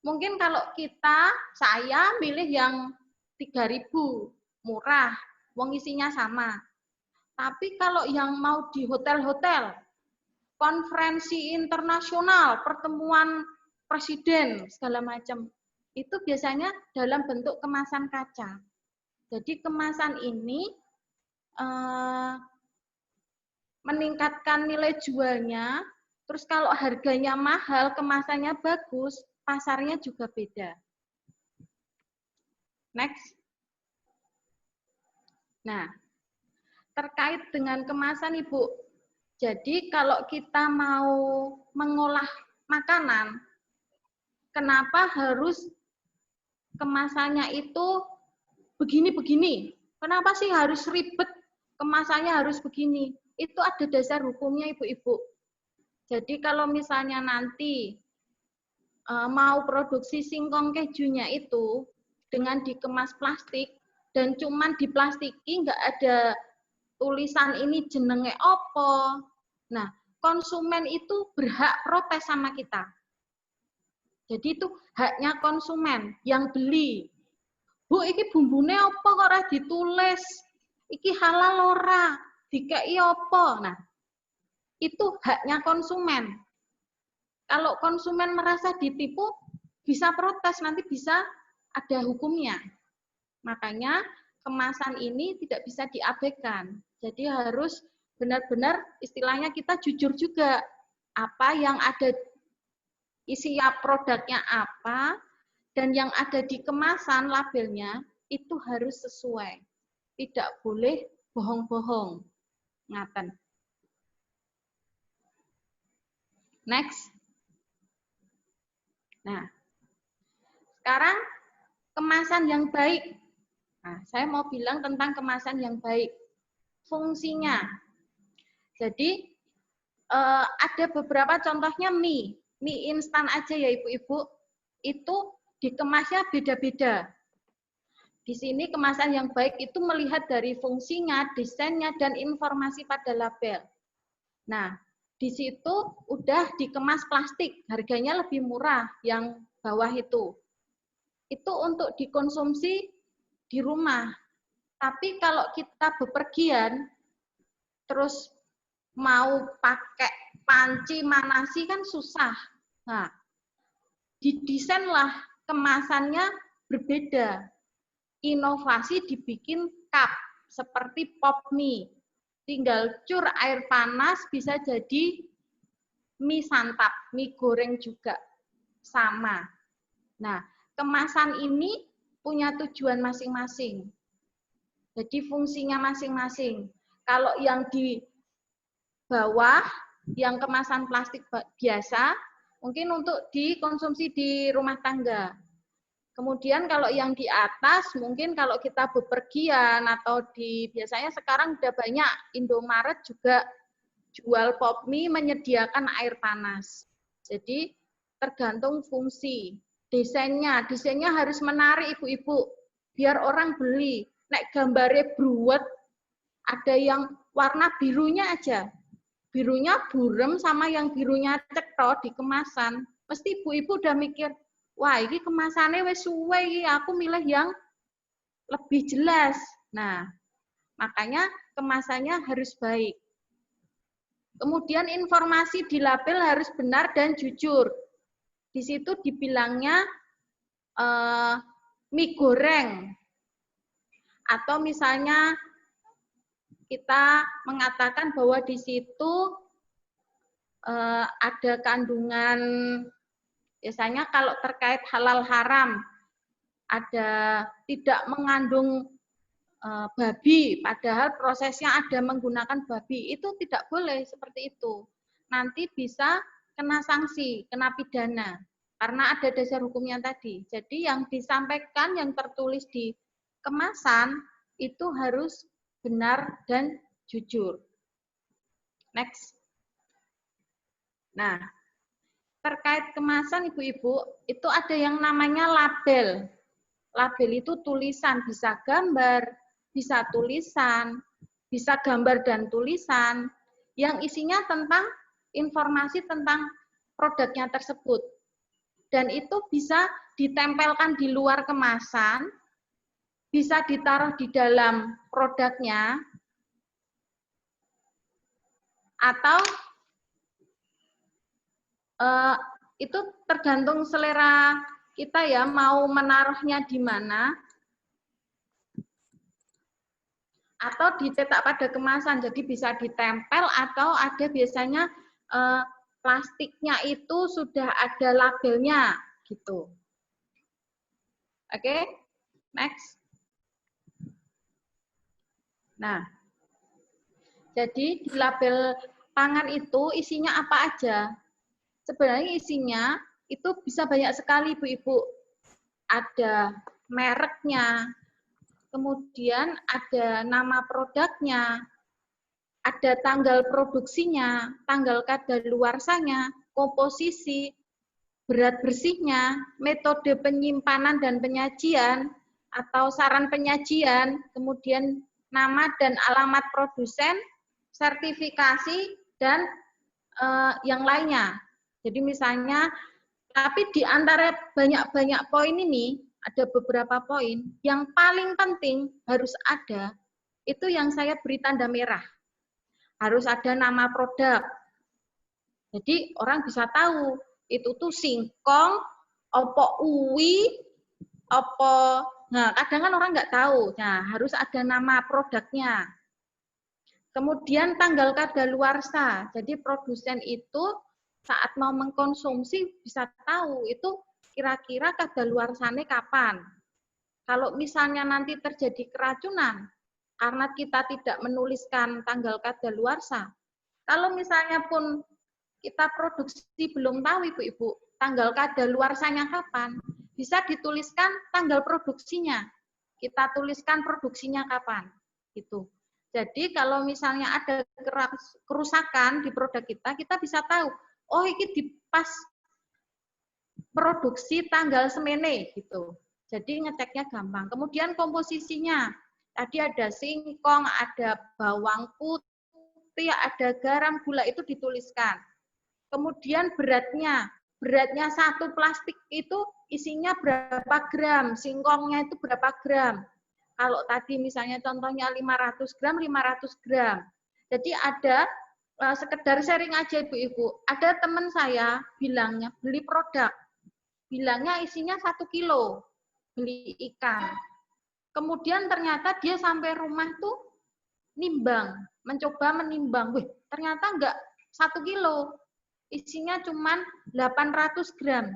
Mungkin kalau saya milih yang 3.000, murah, wong isinya sama. Tapi kalau yang mau di hotel-hotel, konferensi internasional, pertemuan presiden, segala macam, itu biasanya dalam bentuk kemasan kaca. Jadi kemasan ini meningkatkan nilai jualnya, terus kalau harganya mahal, kemasannya bagus, pasarnya juga beda. Next. Nah, terkait dengan kemasan, Ibu. Jadi kalau kita mau mengolah makanan, kenapa harus kemasannya itu begini-begini? Kenapa sih harus ribet, kemasannya harus begini? Itu ada dasar hukumnya, Ibu-ibu. Jadi kalau misalnya nanti mau produksi singkong kejunya itu dengan dikemas plastik dan cuman diplastiki, nggak ada tulisan ini jenenge opo. Nah, konsumen itu berhak protes sama kita. Jadi itu haknya konsumen yang beli. Bu, iki bumbune apa kok ora ditulis? Iki halal ora? Dikei apa? Nah, itu haknya konsumen. Kalau konsumen merasa ditipu, bisa protes, nanti bisa ada hukumnya. Makanya kemasan ini tidak bisa diabaikan. Jadi harus benar-benar istilahnya kita jujur juga. Apa yang ada isi produknya apa, dan yang ada di kemasan labelnya itu harus sesuai. Tidak boleh bohong-bohong. Ngaten. Next. Nah, Sekarang kemasan yang baik. Nah, saya mau bilang tentang kemasan yang baik. Fungsinya. Jadi ada beberapa contohnya mie instan aja ya ibu-ibu, itu dikemasnya beda-beda. Di sini kemasan yang baik itu melihat dari fungsinya, desainnya, dan informasi pada label. Nah, di situ udah dikemas plastik, harganya lebih murah yang bawah itu. Itu untuk dikonsumsi di rumah. Tapi kalau kita bepergian, terus mau pakai panci manasi kan susah. Nah, didesainlah kemasannya berbeda. Inovasi dibikin cup seperti pop mie. Tinggal cur air panas bisa jadi mie santap, mie goreng juga sama. Nah, kemasan ini punya tujuan masing-masing. Jadi fungsinya masing-masing. Kalau yang di bawah, yang kemasan plastik biasa, mungkin untuk dikonsumsi di rumah tangga. Kemudian kalau yang di atas, mungkin kalau kita bepergian atau biasanya sekarang udah banyak, Indomaret juga jual pop mie menyediakan air panas. Jadi tergantung fungsi. Desainnya harus menarik ibu-ibu, biar orang beli. Nek gambarnya bruwet, ada yang warna birunya aja. Birunya burem sama yang birunya cetha di kemasan. Mesti ibu-ibu udah mikir, wah ini kemasannya wis suwe, aku milih yang lebih jelas. Nah, makanya kemasannya harus baik. Kemudian informasi di label harus benar dan jujur. Di situ dibilangnya mie goreng. Atau misalnya kita mengatakan bahwa di situ ada kandungan, biasanya kalau terkait halal haram, ada tidak mengandung babi, padahal prosesnya ada menggunakan babi, itu tidak boleh seperti itu. Nanti bisa kena sanksi, kena pidana, karena ada dasar hukumnya tadi. Jadi yang disampaikan, yang tertulis di kemasan, itu harus benar dan jujur. Next. Nah, terkait kemasan ibu-ibu, itu ada yang namanya label. Label itu tulisan, bisa gambar, bisa tulisan, bisa gambar dan tulisan, yang isinya tentang informasi tentang produknya tersebut. Dan itu bisa ditempelkan di luar kemasan, bisa ditaruh di dalam produknya, atau itu tergantung selera kita ya, mau menaruhnya di mana, atau dicetak pada kemasan, jadi bisa ditempel, atau ada biasanya plastiknya itu sudah ada labelnya, gitu. Oke, next. Nah, jadi di label pangan itu isinya apa aja? Sebenarnya isinya itu bisa banyak sekali, ibu-ibu. Ada mereknya, kemudian ada nama produknya, ada tanggal produksinya, tanggal kadaluarsanya, komposisi, berat bersihnya, metode penyimpanan dan penyajian, atau saran penyajian, kemudian nama dan alamat produsen, sertifikasi, dan yang lainnya. Jadi misalnya, tapi di antara banyak-banyak poin ini, ada beberapa poin, yang paling penting harus ada, itu yang saya beri tanda merah. Harus ada nama produk. Jadi orang bisa tahu, itu tuh singkong, opo uwi, opo. Nah, kadang kan orang nggak tahu. Nah, harus ada nama produknya. Kemudian tanggal kadaluarsa. Jadi produsen itu saat mau mengkonsumsi bisa tahu itu kira-kira kadaluarsanya kapan. Kalau misalnya nanti terjadi keracunan karena kita tidak menuliskan tanggal kadaluarsa. Kalau misalnya pun kita produksi belum tahu ibu-ibu tanggal kadaluarsanya kapan, bisa dituliskan tanggal produksinya. Kita tuliskan produksinya kapan, gitu. Jadi kalau misalnya ada kerusakan di produk kita, kita bisa tahu, oh ini di pas produksi tanggal semene, gitu. Jadi ngeceknya gampang. Kemudian komposisinya, tadi ada singkong, ada bawang putih, ada garam, gula, itu dituliskan. Kemudian beratnya satu plastik itu isinya berapa gram, singkongnya itu berapa gram. Kalau tadi misalnya contohnya 500 gram, 500 gram. Jadi ada, sekedar sharing aja Ibu-Ibu, ada teman saya bilangnya beli produk, bilangnya isinya 1 kilo, beli ikan. Kemudian ternyata dia sampai rumah tuh nimbang, mencoba menimbang, wih ternyata enggak 1 kilo, isinya cuman 800 gram.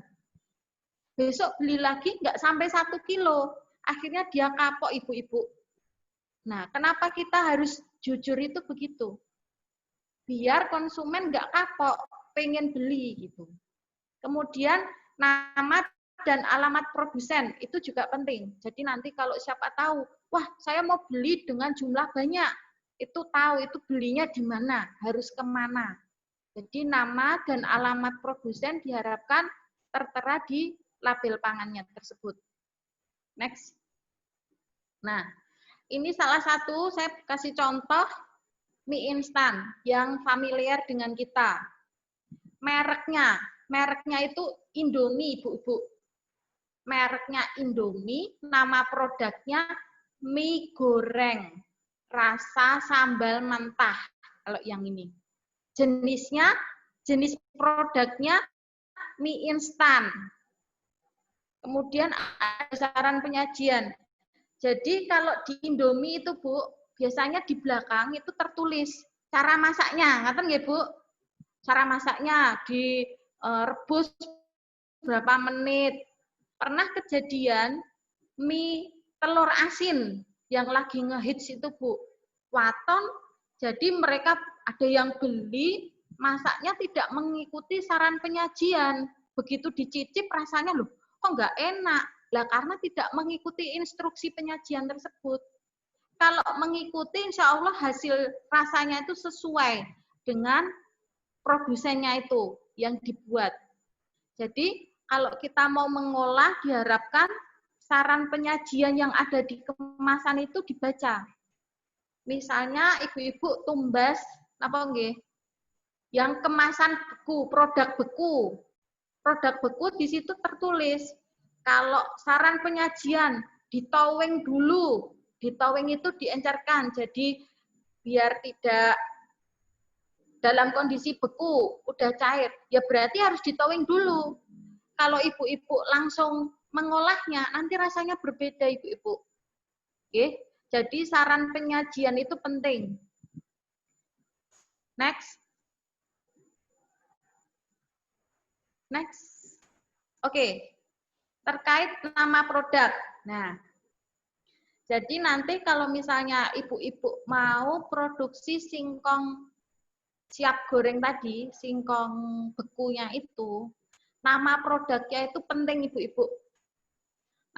Besok beli lagi enggak sampai 1 kilo. Akhirnya dia kapok Ibu-Ibu. Nah, kenapa kita harus jujur itu begitu? Biar konsumen enggak kapok, pengen beli gitu. Kemudian nama dan alamat produsen itu juga penting. Jadi nanti kalau siapa tahu, wah saya mau beli dengan jumlah banyak, itu tahu itu belinya di mana, harus kemana. Jadi nama dan alamat produsen diharapkan tertera di label pangannya tersebut. Next. Nah, ini salah satu, saya kasih contoh mie instan yang familiar dengan kita. Mereknya itu Indomie, Ibu-Ibu. Mereknya Indomie, nama produknya mie goreng, rasa sambal mentah, kalau yang ini. Jenis produknya mie instan. Kemudian ada saran penyajian. Jadi kalau di Indomie itu Bu, biasanya di belakang itu tertulis cara masaknya, ngerti nggih Bu? Cara masaknya direbus berapa menit. Pernah kejadian mie telur asin yang lagi ngehits itu Bu, waton, jadi mereka ada yang beli, masaknya tidak mengikuti saran penyajian. Begitu dicicip rasanya loh, kok nggak enak. Lah karena tidak mengikuti instruksi penyajian tersebut. Kalau mengikuti, insya Allah hasil rasanya itu sesuai dengan produsennya itu yang dibuat. Jadi kalau kita mau mengolah, diharapkan saran penyajian yang ada di kemasan itu dibaca. Misalnya ibu-ibu tumbas, apa nggih? Yang kemasan beku, produk beku. Produk beku di situ tertulis, kalau saran penyajian ditoweng dulu, ditoweng itu diencerkan, jadi biar tidak dalam kondisi beku, udah cair, ya berarti harus ditoweng dulu. Kalau ibu-ibu langsung mengolahnya, nanti rasanya berbeda ibu-ibu. Oke, jadi saran penyajian itu penting. Next. Oke, terkait nama produk. Nah, jadi nanti kalau misalnya ibu-ibu mau produksi singkong siap goreng tadi, singkong bekunya itu, nama produknya itu penting ibu-ibu.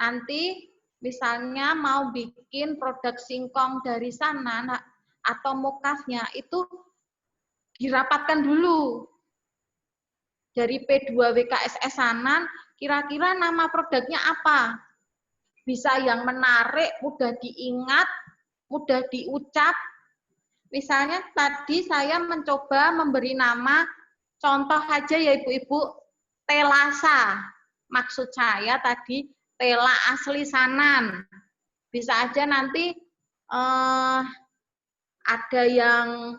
Nanti misalnya mau bikin produk singkong dari sana atau mokasnya itu dirapatkan dulu. Dari P2WKSS sana, kira-kira nama produknya apa? Bisa yang menarik, mudah diingat, mudah diucap. Misalnya tadi saya mencoba memberi nama, contoh aja ya ibu-ibu, Telasa. Maksud saya tadi tela asli sanan. Bisa aja nanti ada yang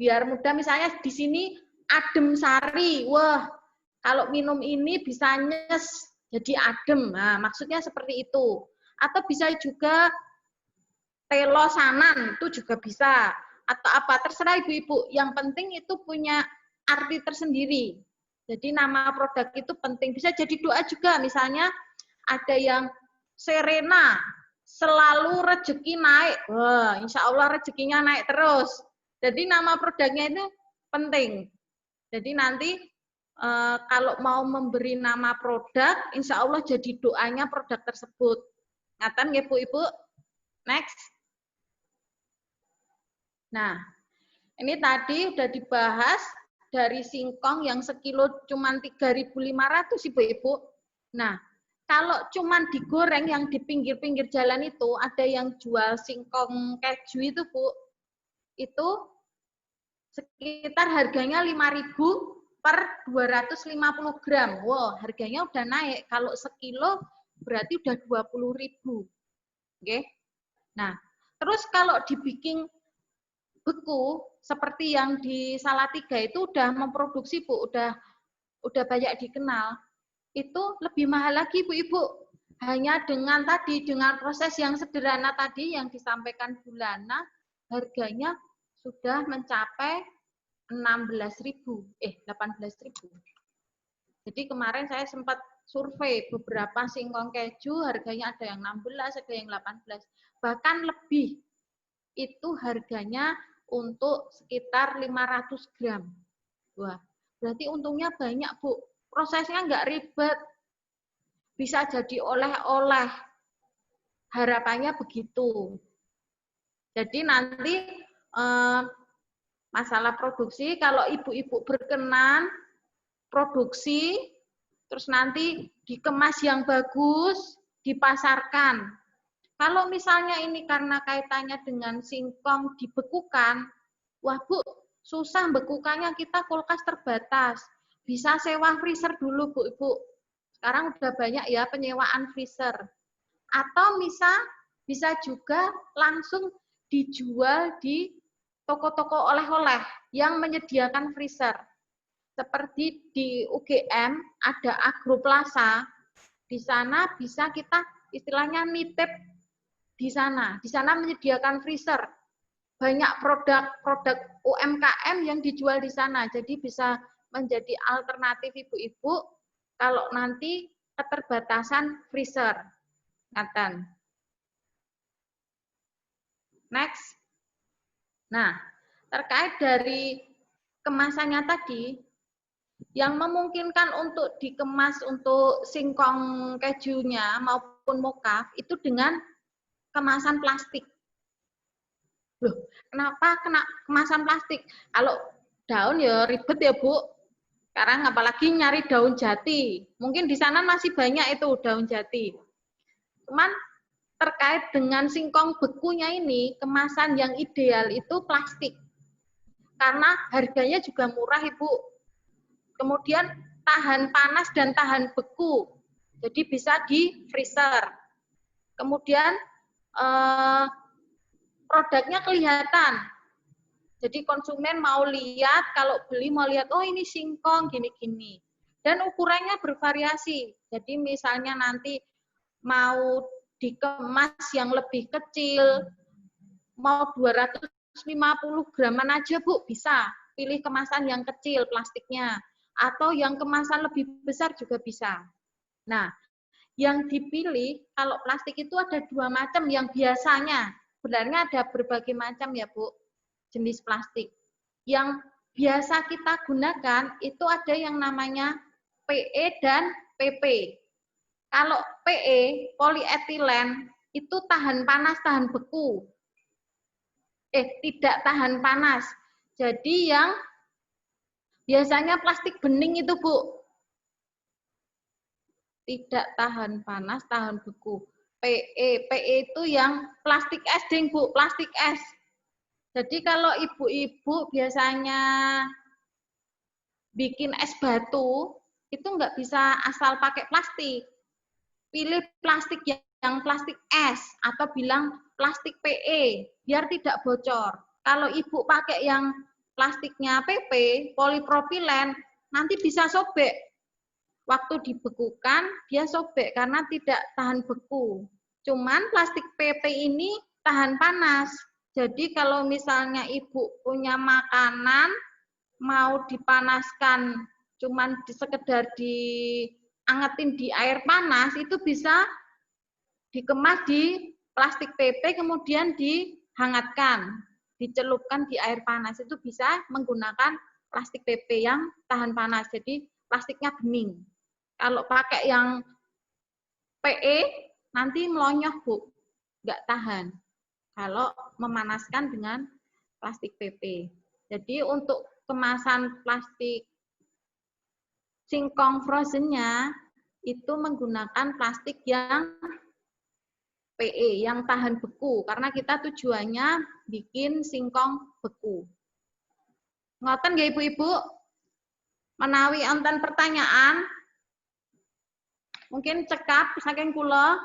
biar mudah, misalnya di sini adem sari. Wah, kalau minum ini bisa nyes, jadi adem. Nah, maksudnya seperti itu. Atau bisa juga telo sanan, itu juga bisa. Atau apa, terserah ibu-ibu. Yang penting itu punya arti tersendiri. Jadi nama produk itu penting. Bisa jadi doa juga, misalnya ada yang Serena, selalu rezeki naik. Wah, insya Allah rezekinya naik terus. Jadi nama produknya itu penting. Jadi nanti kalau mau memberi nama produk, insya Allah jadi doanya produk tersebut. Ngaten nggih Bu Ibu? Next. Nah, ini tadi udah dibahas dari singkong yang sekilo cuman 3.500 Ibu-Ibu. Nah, kalau cuman digoreng yang di pinggir-pinggir jalan itu, ada yang jual singkong keju itu Bu, itu sekitar harganya 5.000 per 250 gram. Wow, harganya udah naik. Kalau sekilo berarti udah 20.000. Oke. Nah, terus kalau dibikin beku seperti yang di Salatiga itu udah memproduksi Bu, udah banyak dikenal. Itu lebih mahal lagi Bu Ibu. Hanya dengan proses yang sederhana tadi yang disampaikan Bu Lana, harganya sudah mencapai 18.000. Jadi kemarin saya sempat survei beberapa singkong keju, harganya ada yang 16, ada yang 18. Bahkan lebih. Itu harganya untuk sekitar 500 gram. Wah, berarti untungnya banyak Bu. Prosesnya nggak ribet. Bisa jadi oleh-oleh. Harapannya begitu. Jadi nanti masalah produksi, kalau ibu-ibu berkenan produksi, terus nanti dikemas yang bagus, dipasarkan. Kalau misalnya ini karena kaitannya dengan singkong dibekukan, wah Bu, susah bekukannya, kita kulkas terbatas. Bisa sewa freezer dulu Bu Ibu. Sekarang udah banyak ya penyewaan freezer. Atau bisa juga langsung dijual di toko-toko oleh-oleh yang menyediakan freezer. Seperti di UGM ada Agroplaza, di sana bisa kita istilahnya nitip di sana. Di sana menyediakan freezer. Banyak produk UMKM yang dijual di sana. Jadi bisa menjadi alternatif ibu-ibu kalau nanti keterbatasan freezer. Ngaten. Next. Nah, terkait dari kemasannya tadi, yang memungkinkan untuk dikemas untuk singkong kejunya maupun mokaf itu dengan kemasan plastik. Loh, kenapa kena kemasan plastik? Kalau daun ya ribet ya Bu. Sekarang apalagi nyari daun jati. Mungkin di sana masih banyak itu daun jati. Cuman terkait dengan singkong bekunya ini, kemasan yang ideal itu plastik. Karena harganya juga murah, Ibu. Kemudian tahan panas dan tahan beku. Jadi bisa di freezer. Kemudian produknya kelihatan. Jadi konsumen mau lihat, kalau beli mau lihat, oh ini singkong gini-gini. Dan ukurannya bervariasi. Jadi misalnya nanti mau dikemas yang lebih kecil, mau 250 graman aja Bu, bisa. Pilih kemasan yang kecil plastiknya. Atau yang kemasan lebih besar juga bisa. Nah, yang dipilih kalau plastik itu ada 2 macam yang biasanya. Sebenarnya ada berbagai macam ya Bu, jenis plastik. Yang biasa kita gunakan itu ada yang namanya PE dan PP. Kalau PE, polietilen, itu tahan panas, tahan beku. Tidak tahan panas. Jadi yang biasanya plastik bening itu, Bu. Tidak tahan panas, tahan beku. PE itu yang plastik es, ding, Bu, plastik es. Jadi kalau ibu-ibu biasanya bikin es batu, itu nggak bisa asal pakai plastik. Pilih plastik yang plastik es atau bilang plastik PE biar tidak bocor. Kalau ibu pakai yang plastiknya PP, polipropilen, nanti bisa sobek. Waktu dibekukan dia sobek karena tidak tahan beku. Cuman plastik PP ini tahan panas. Jadi kalau misalnya ibu punya makanan mau dipanaskan cuman sekedar diangetin di air panas, itu bisa dikemas di plastik PP kemudian dihangatkan, dicelupkan di air panas. Itu bisa menggunakan plastik PP yang tahan panas. Jadi plastiknya bening. Kalau pakai yang PE nanti melonyoh, Bu. Nggak tahan. Kalau memanaskan dengan plastik PP. Jadi untuk kemasan plastik singkong frozennya itu menggunakan plastik yang PE, yang tahan beku. Karena kita tujuannya bikin singkong beku. Ngoten nggih Ibu-ibu? Menawi enten pertanyaan, mungkin cekap saking kula.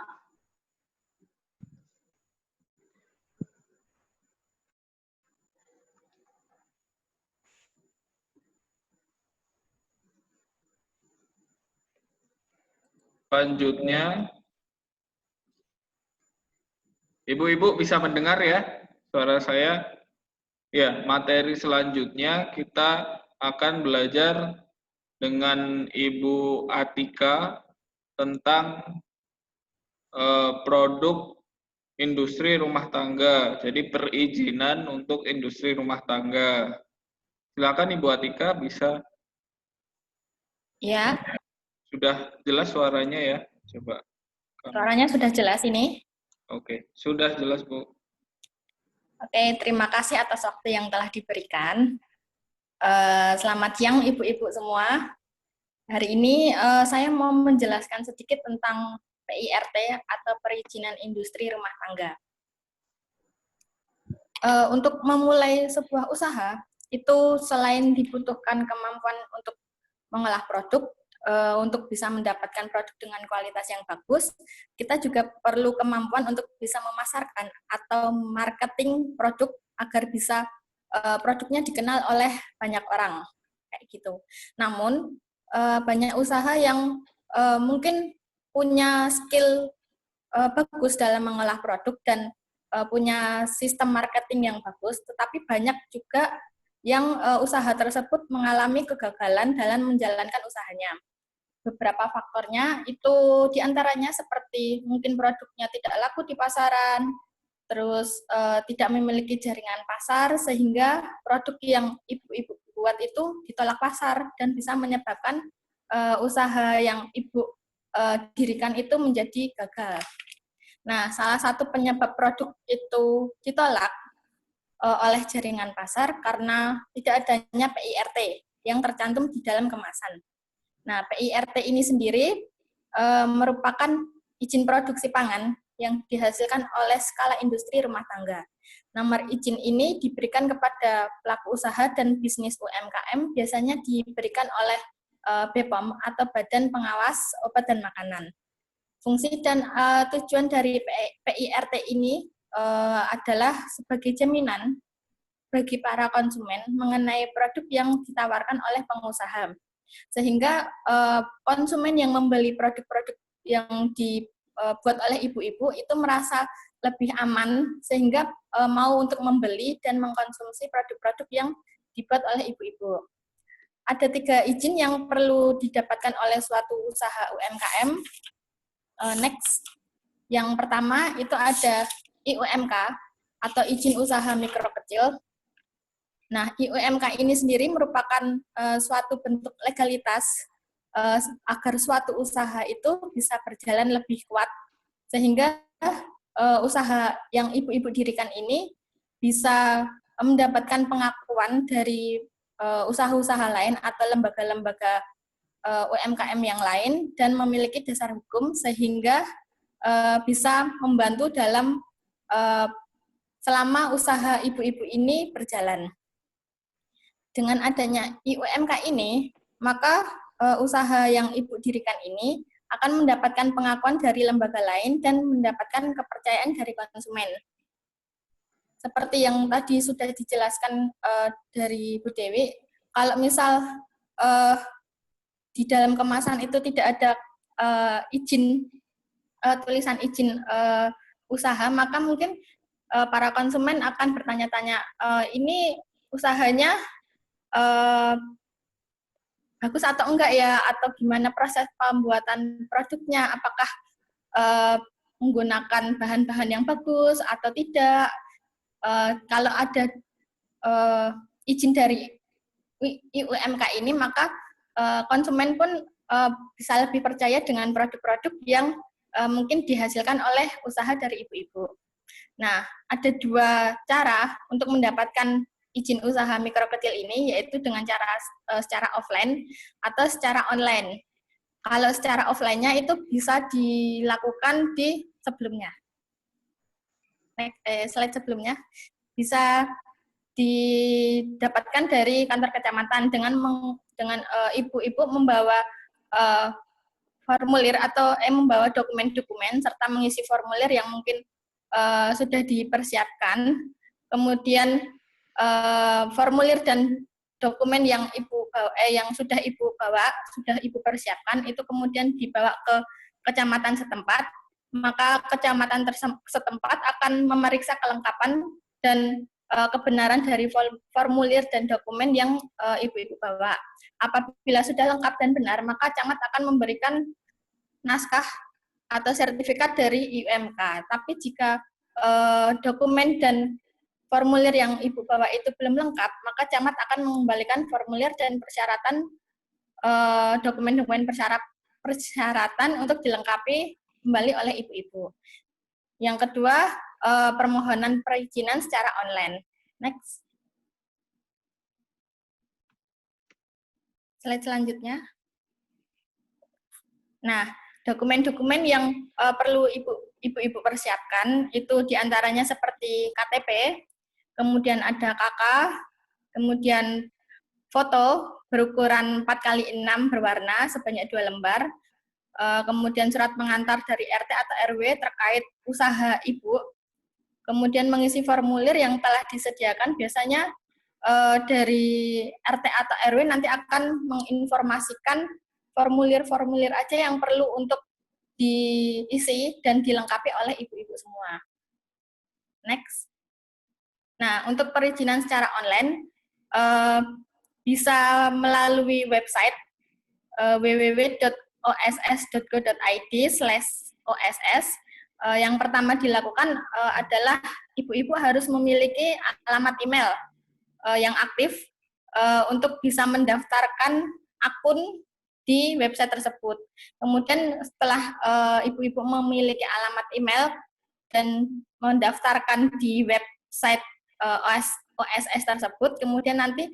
Selanjutnya, Ibu-ibu bisa mendengar ya suara saya? Ya, materi selanjutnya kita akan belajar dengan Ibu Atika tentang produk industri rumah tangga. Jadi perizinan untuk industri rumah tangga. Silakan Ibu Atika, bisa. Ya, Sudah jelas suaranya ya? Coba. suaranya sudah jelas ini. Oke, sudah jelas Bu. Oke, terima kasih atas waktu yang telah diberikan. Selamat siang Ibu-ibu semua. Hari ini saya mau menjelaskan sedikit tentang PIRT atau Perizinan Industri Rumah Tangga. Untuk memulai sebuah usaha, itu selain dibutuhkan kemampuan untuk mengolah produk, untuk bisa mendapatkan produk dengan kualitas yang bagus, kita juga perlu kemampuan untuk bisa memasarkan atau marketing produk agar bisa produknya dikenal oleh banyak orang, kayak gitu. Namun banyak usaha yang mungkin punya skill bagus dalam mengolah produk dan punya sistem marketing yang bagus, tetapi banyak juga yang usaha tersebut mengalami kegagalan dalam menjalankan usahanya. Beberapa faktornya itu diantaranya seperti mungkin produknya tidak laku di pasaran, terus tidak memiliki jaringan pasar, sehingga produk yang ibu-ibu buat itu ditolak pasar dan bisa menyebabkan usaha yang ibu dirikan itu menjadi gagal. Nah, salah satu penyebab produk itu ditolak oleh jaringan pasar karena tidak adanya PIRT yang tercantum di dalam kemasan. Nah, PIRT ini sendiri merupakan izin produksi pangan yang dihasilkan oleh skala industri rumah tangga. Nomor izin ini diberikan kepada pelaku usaha dan bisnis UMKM, biasanya diberikan oleh BPOM atau Badan Pengawas Obat dan Makanan. Fungsi dan tujuan dari PIRT ini adalah sebagai jaminan bagi para konsumen mengenai produk yang ditawarkan oleh pengusaha. Sehingga konsumen yang membeli produk-produk yang dibuat oleh ibu-ibu itu merasa lebih aman, sehingga mau untuk membeli dan mengkonsumsi produk-produk yang dibuat oleh ibu-ibu. Ada 3 izin yang perlu didapatkan oleh suatu usaha UMKM. Next, yang pertama itu ada IUMK atau izin usaha mikro kecil. Nah, IUMK ini sendiri merupakan suatu bentuk legalitas agar suatu usaha itu bisa berjalan lebih kuat, sehingga usaha yang ibu-ibu dirikan ini bisa mendapatkan pengakuan dari usaha-usaha lain atau lembaga-lembaga UMKM yang lain dan memiliki dasar hukum sehingga bisa membantu dalam selama usaha ibu-ibu ini berjalan. Dengan adanya IUMK ini, maka usaha yang ibu dirikan ini akan mendapatkan pengakuan dari lembaga lain dan mendapatkan kepercayaan dari konsumen. Seperti yang tadi sudah dijelaskan dari Bu Dewi, kalau misal di dalam kemasan itu tidak ada izin, tulisan izin usaha, maka mungkin para konsumen akan bertanya-tanya, ini usahanya bagus atau enggak ya, atau gimana proses pembuatan produknya, apakah menggunakan bahan-bahan yang bagus atau tidak. Kalau ada izin dari IUMK ini, maka konsumen pun bisa lebih percaya dengan produk-produk yang mungkin dihasilkan oleh usaha dari ibu-ibu. Nah, ada 2 cara untuk mendapatkan izin usaha mikro kecil ini, yaitu dengan cara secara offline atau secara online. Kalau secara offline-nya itu bisa dilakukan di sebelumnya. Slide sebelumnya. Bisa didapatkan dari kantor kecamatan dengan ibu-ibu membawa formulir atau membawa dokumen-dokumen serta mengisi formulir yang mungkin sudah dipersiapkan. Kemudian formulir dan dokumen yang yang sudah ibu persiapkan itu kemudian dibawa ke kecamatan setempat, maka kecamatan setempat akan memeriksa kelengkapan dan kebenaran dari formulir dan dokumen yang ibu-ibu bawa. Apabila sudah lengkap dan benar, maka camat akan memberikan naskah atau sertifikat dari IUMK. Tapi jika dokumen dan formulir yang ibu bawa itu belum lengkap, maka camat akan mengembalikan formulir dan persyaratan dokumen-dokumen persyaratan untuk dilengkapi kembali oleh ibu-ibu. Yang kedua, permohonan perizinan secara online. Next. Slide selanjutnya. Nah, dokumen-dokumen yang perlu ibu-ibu persiapkan itu diantaranya seperti KTP, kemudian ada KK, kemudian foto berukuran 4x6 berwarna sebanyak 2 lembar, kemudian surat pengantar dari RT atau RW terkait usaha ibu, kemudian mengisi formulir yang telah disediakan. Biasanya dari RT atau RW nanti akan menginformasikan formulir-formulir aja yang perlu untuk diisi dan dilengkapi oleh ibu-ibu semua. Next. Nah, untuk perizinan secara online bisa melalui website www.oss.go.id/oss. Yang pertama dilakukan adalah ibu-ibu harus memiliki alamat email yang aktif untuk bisa mendaftarkan akun di website tersebut. Kemudian setelah ibu-ibu memiliki alamat email dan mendaftarkan di website OSS tersebut, kemudian nanti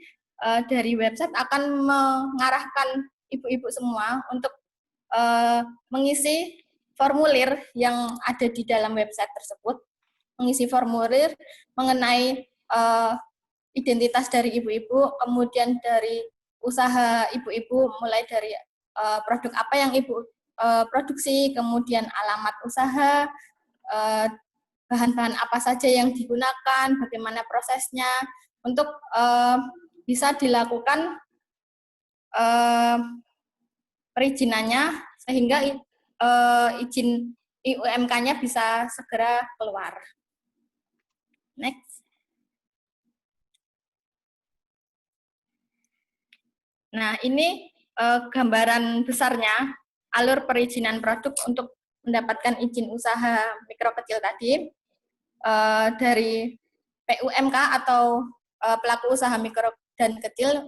dari website akan mengarahkan ibu-ibu semua untuk mengisi formulir yang ada di dalam website tersebut, mengisi formulir mengenai identitas dari ibu-ibu, kemudian dari usaha ibu-ibu, mulai dari produk apa yang ibu produksi, kemudian alamat usaha, bahan-bahan apa saja yang digunakan, bagaimana prosesnya, untuk bisa dilakukan perizinannya sehingga izin IUMK-nya bisa segera keluar. Next. Nah, ini gambaran besarnya alur perizinan produk untuk mendapatkan izin usaha mikro kecil tadi. Dari PUMK atau pelaku usaha mikro dan kecil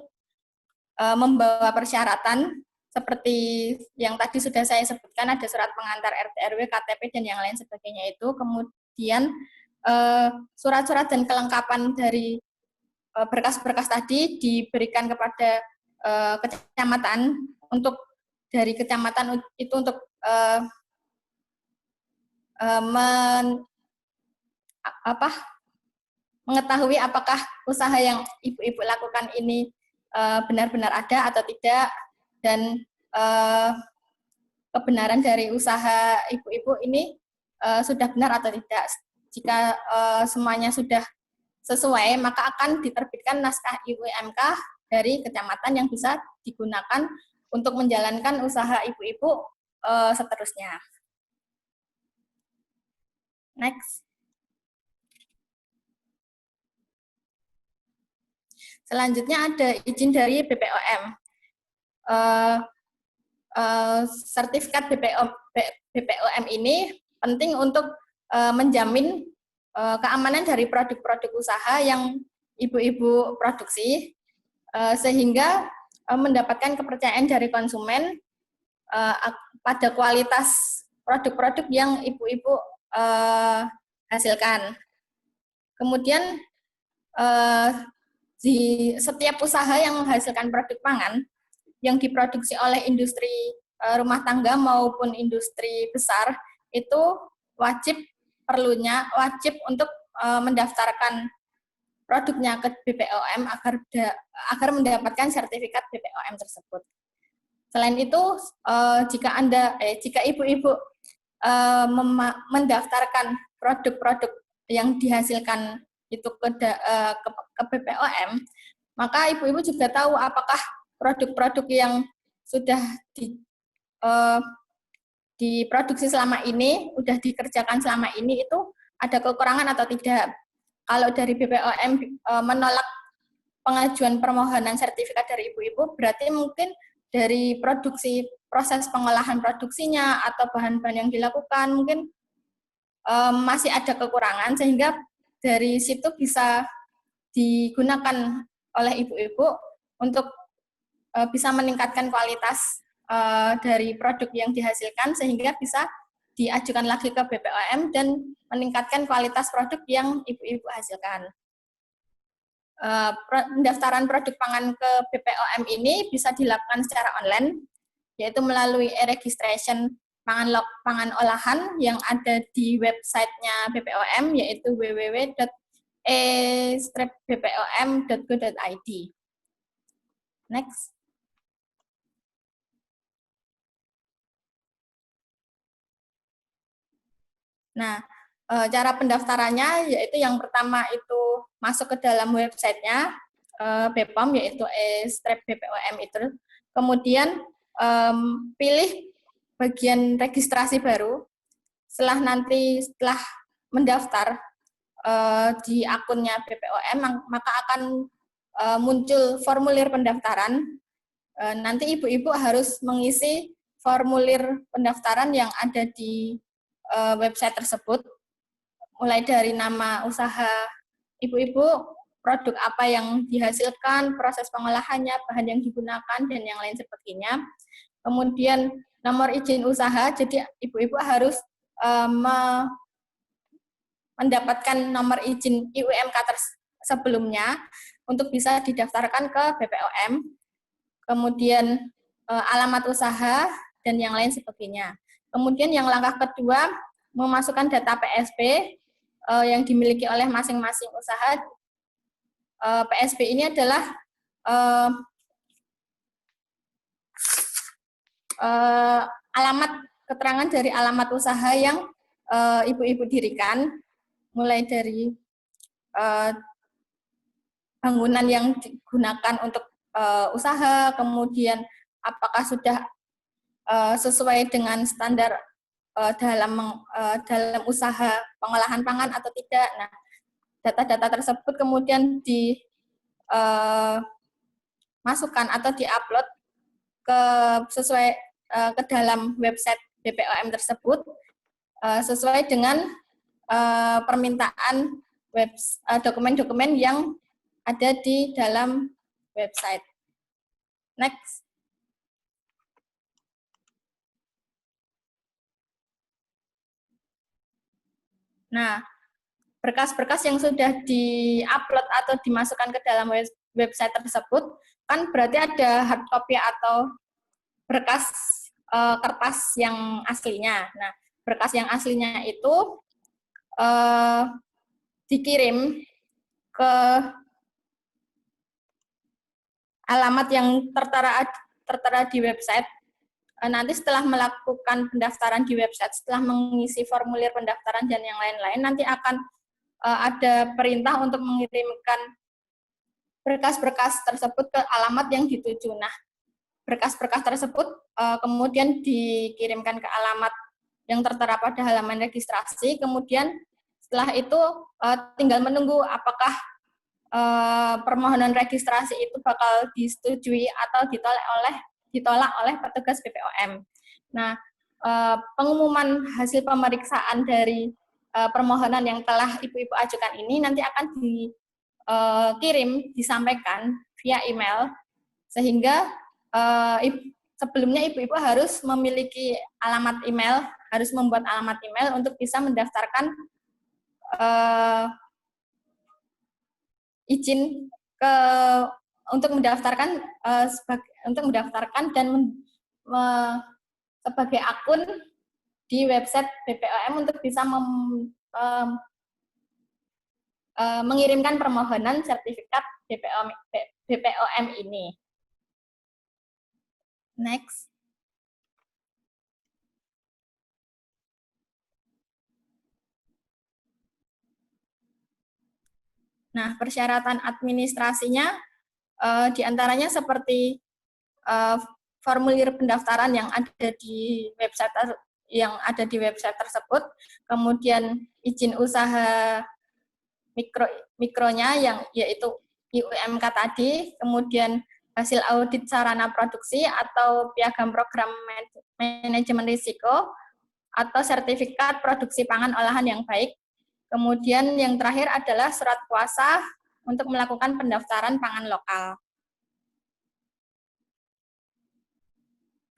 membawa persyaratan seperti yang tadi sudah saya sebutkan, ada surat pengantar RT RW, KTP dan yang lain sebagainya itu. Kemudian surat-surat dan kelengkapan dari berkas-berkas tadi diberikan kepada kecamatan, untuk dari kecamatan itu untuk mengetahui apakah usaha yang ibu-ibu lakukan ini benar-benar ada atau tidak, dan kebenaran dari usaha ibu-ibu ini sudah benar atau tidak. Jika semuanya sudah sesuai, maka akan diterbitkan naskah IUMK dari kecamatan yang bisa digunakan untuk menjalankan usaha ibu-ibu seterusnya. Next. Selanjutnya ada izin dari BPOM. Sertifikat BPOM ini penting untuk menjamin keamanan dari produk-produk usaha yang ibu-ibu produksi, sehingga mendapatkan kepercayaan dari konsumen pada kualitas produk-produk yang ibu-ibu hasilkan. Kemudian di setiap usaha yang menghasilkan produk pangan yang diproduksi oleh industri rumah tangga maupun industri besar itu wajib untuk mendaftarkan produknya ke BPOM agar mendapatkan sertifikat BPOM tersebut. Selain itu, jika ibu-ibu mendaftarkan produk-produk yang dihasilkan itu ke BPOM, maka ibu-ibu juga tahu apakah produk-produk yang sudah diproduksi selama ini, sudah dikerjakan selama ini itu ada kekurangan atau tidak. Kalau dari BPOM menolak pengajuan permohonan sertifikat dari ibu-ibu, berarti mungkin dari proses pengolahan produksinya atau bahan-bahan yang dilakukan mungkin masih ada kekurangan, sehingga dari situ bisa digunakan oleh ibu-ibu untuk bisa meningkatkan kualitas dari produk yang dihasilkan, sehingga bisa diajukan lagi ke BPOM dan meningkatkan kualitas produk yang ibu-ibu hasilkan. Pendaftaran produk pangan ke BPOM ini bisa dilakukan secara online, yaitu melalui e-registration pangan olahan yang ada di websitenya BPOM, yaitu www.e-bpom.go.id. Next. Nah, cara pendaftarannya yaitu yang pertama itu masuk ke dalam websitenya BPOM, yaitu e-bpom itu. Kemudian pilih bagian registrasi baru. Setelah mendaftar di akunnya BPOM, maka akan muncul formulir pendaftaran. Nanti ibu-ibu harus mengisi formulir pendaftaran yang ada di website tersebut, mulai dari nama usaha ibu-ibu, produk apa yang dihasilkan, proses pengolahannya, bahan yang digunakan, dan yang lain sebagainya. Kemudian nomor izin usaha, jadi ibu-ibu harus mendapatkan nomor izin IUMK sebelumnya untuk bisa didaftarkan ke BPOM. Kemudian alamat usaha, dan yang lain sebagainya. Kemudian yang langkah kedua, memasukkan data PSB yang dimiliki oleh masing-masing usaha. PSB ini adalah alamat keterangan dari alamat usaha yang ibu-ibu dirikan, mulai dari bangunan yang digunakan untuk usaha, kemudian apakah sudah sesuai dengan standar dalam usaha pengolahan pangan atau tidak. Nah, data-data tersebut kemudian dimasukkan atau diupload ke dalam website BPOM tersebut sesuai dengan permintaan dokumen-dokumen yang ada di dalam website. Next. Nah, berkas-berkas yang sudah di-upload atau dimasukkan ke dalam website tersebut, kan berarti ada hard copy atau berkas kertas yang aslinya. Nah, berkas yang aslinya itu dikirim ke alamat yang tertera di website. Nanti setelah melakukan pendaftaran di website, setelah mengisi formulir pendaftaran dan yang lain-lain, nanti akan ada perintah untuk mengirimkan berkas-berkas tersebut ke alamat yang dituju. Nah, berkas-berkas tersebut kemudian dikirimkan ke alamat yang tertera pada halaman registrasi, kemudian setelah itu tinggal menunggu apakah permohonan registrasi itu bakal disetujui atau ditolak oleh petugas BPOM. Nah, pengumuman hasil pemeriksaan dari permohonan yang telah ibu-ibu ajukan ini nanti akan disampaikan via email Sehingga sebelumnya ibu-ibu harus memiliki alamat email, harus membuat alamat email untuk bisa mendaftarkan izin untuk mendaftarkan dan sebagai akun di website BPOM untuk bisa mengirimkan permohonan sertifikat BPOM ini. Next. Nah, persyaratan administrasinya diantaranya seperti formulir pendaftaran yang ada di website tersebut, kemudian izin usaha mikronya yaitu IUMK tadi, kemudian hasil audit sarana produksi atau piagam program manajemen risiko atau sertifikat produksi pangan olahan yang baik. Kemudian yang terakhir adalah surat kuasa untuk melakukan pendaftaran pangan lokal.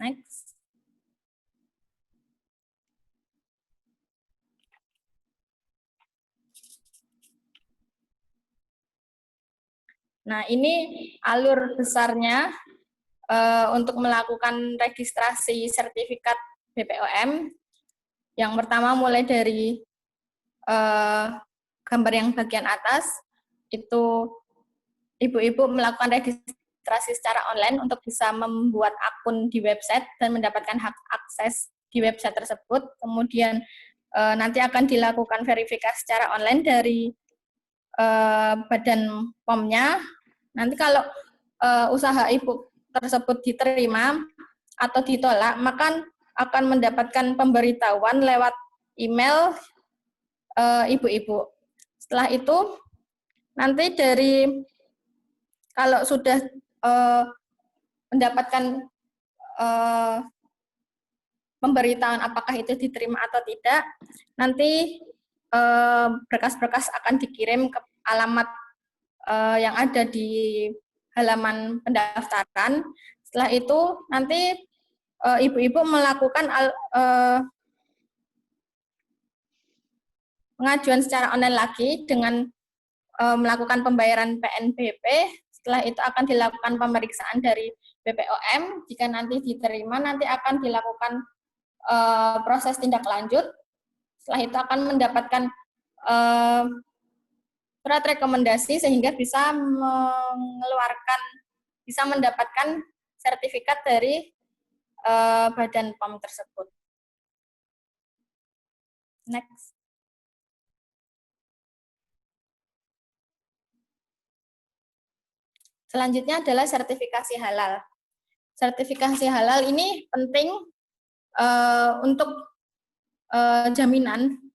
Next. Nah, ini alur besarnya untuk melakukan registrasi sertifikat BPOM. Yang pertama mulai dari gambar yang bagian atas, itu ibu-ibu melakukan registrasi secara online untuk bisa membuat akun di website dan mendapatkan hak akses di website tersebut. Kemudian nanti akan dilakukan verifikasi secara online dari badan POM-nya. Nanti kalau usaha ibu tersebut diterima atau ditolak, maka akan mendapatkan pemberitahuan lewat email ibu-ibu. Setelah itu, nanti kalau sudah mendapatkan pemberitahuan apakah itu diterima atau tidak, nanti berkas-berkas akan dikirim ke alamat yang ada di halaman pendaftaran. Setelah itu, nanti ibu-ibu melakukan pengajuan secara online lagi dengan melakukan pembayaran PNBP. Setelah itu akan dilakukan pemeriksaan dari BPOM. Jika nanti diterima, nanti akan dilakukan proses tindak lanjut. Setelah itu akan mendapatkan surat rekomendasi sehingga bisa mendapatkan sertifikat dari badan POM tersebut. Next. Selanjutnya adalah sertifikasi halal. Sertifikasi halal ini penting untuk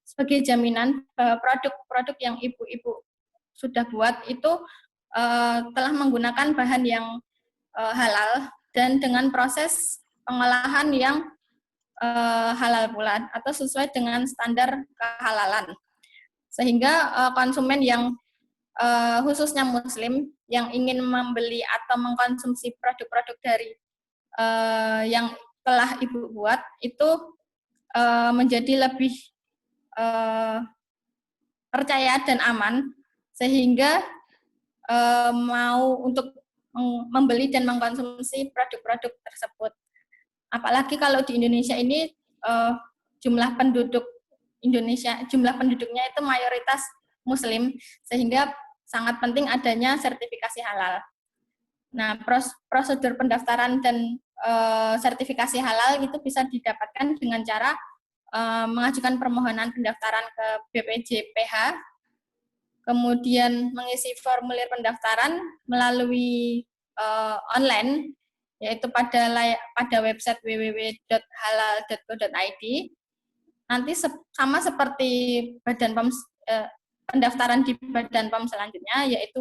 sebagai jaminan bahwa produk-produk yang ibu-ibu sudah buat itu telah menggunakan bahan yang halal dan dengan proses pengolahan yang halal pula atau sesuai dengan standar kehalalan. Sehingga konsumen yang khususnya muslim yang ingin membeli atau mengkonsumsi produk-produk dari yang telah ibu buat itu menjadi lebih percaya dan aman, sehingga mau untuk membeli dan mengkonsumsi produk-produk tersebut. Apalagi kalau di Indonesia ini jumlah penduduknya itu mayoritas muslim, sehingga sangat penting adanya sertifikasi halal. Nah, prosedur pendaftaran dan sertifikasi halal itu bisa didapatkan dengan cara mengajukan permohonan pendaftaran ke BPJPH, kemudian mengisi formulir pendaftaran melalui online, yaitu pada website www.halal.go.id. Nanti sama seperti Badan POM, pendaftaran di Badan POM selanjutnya, yaitu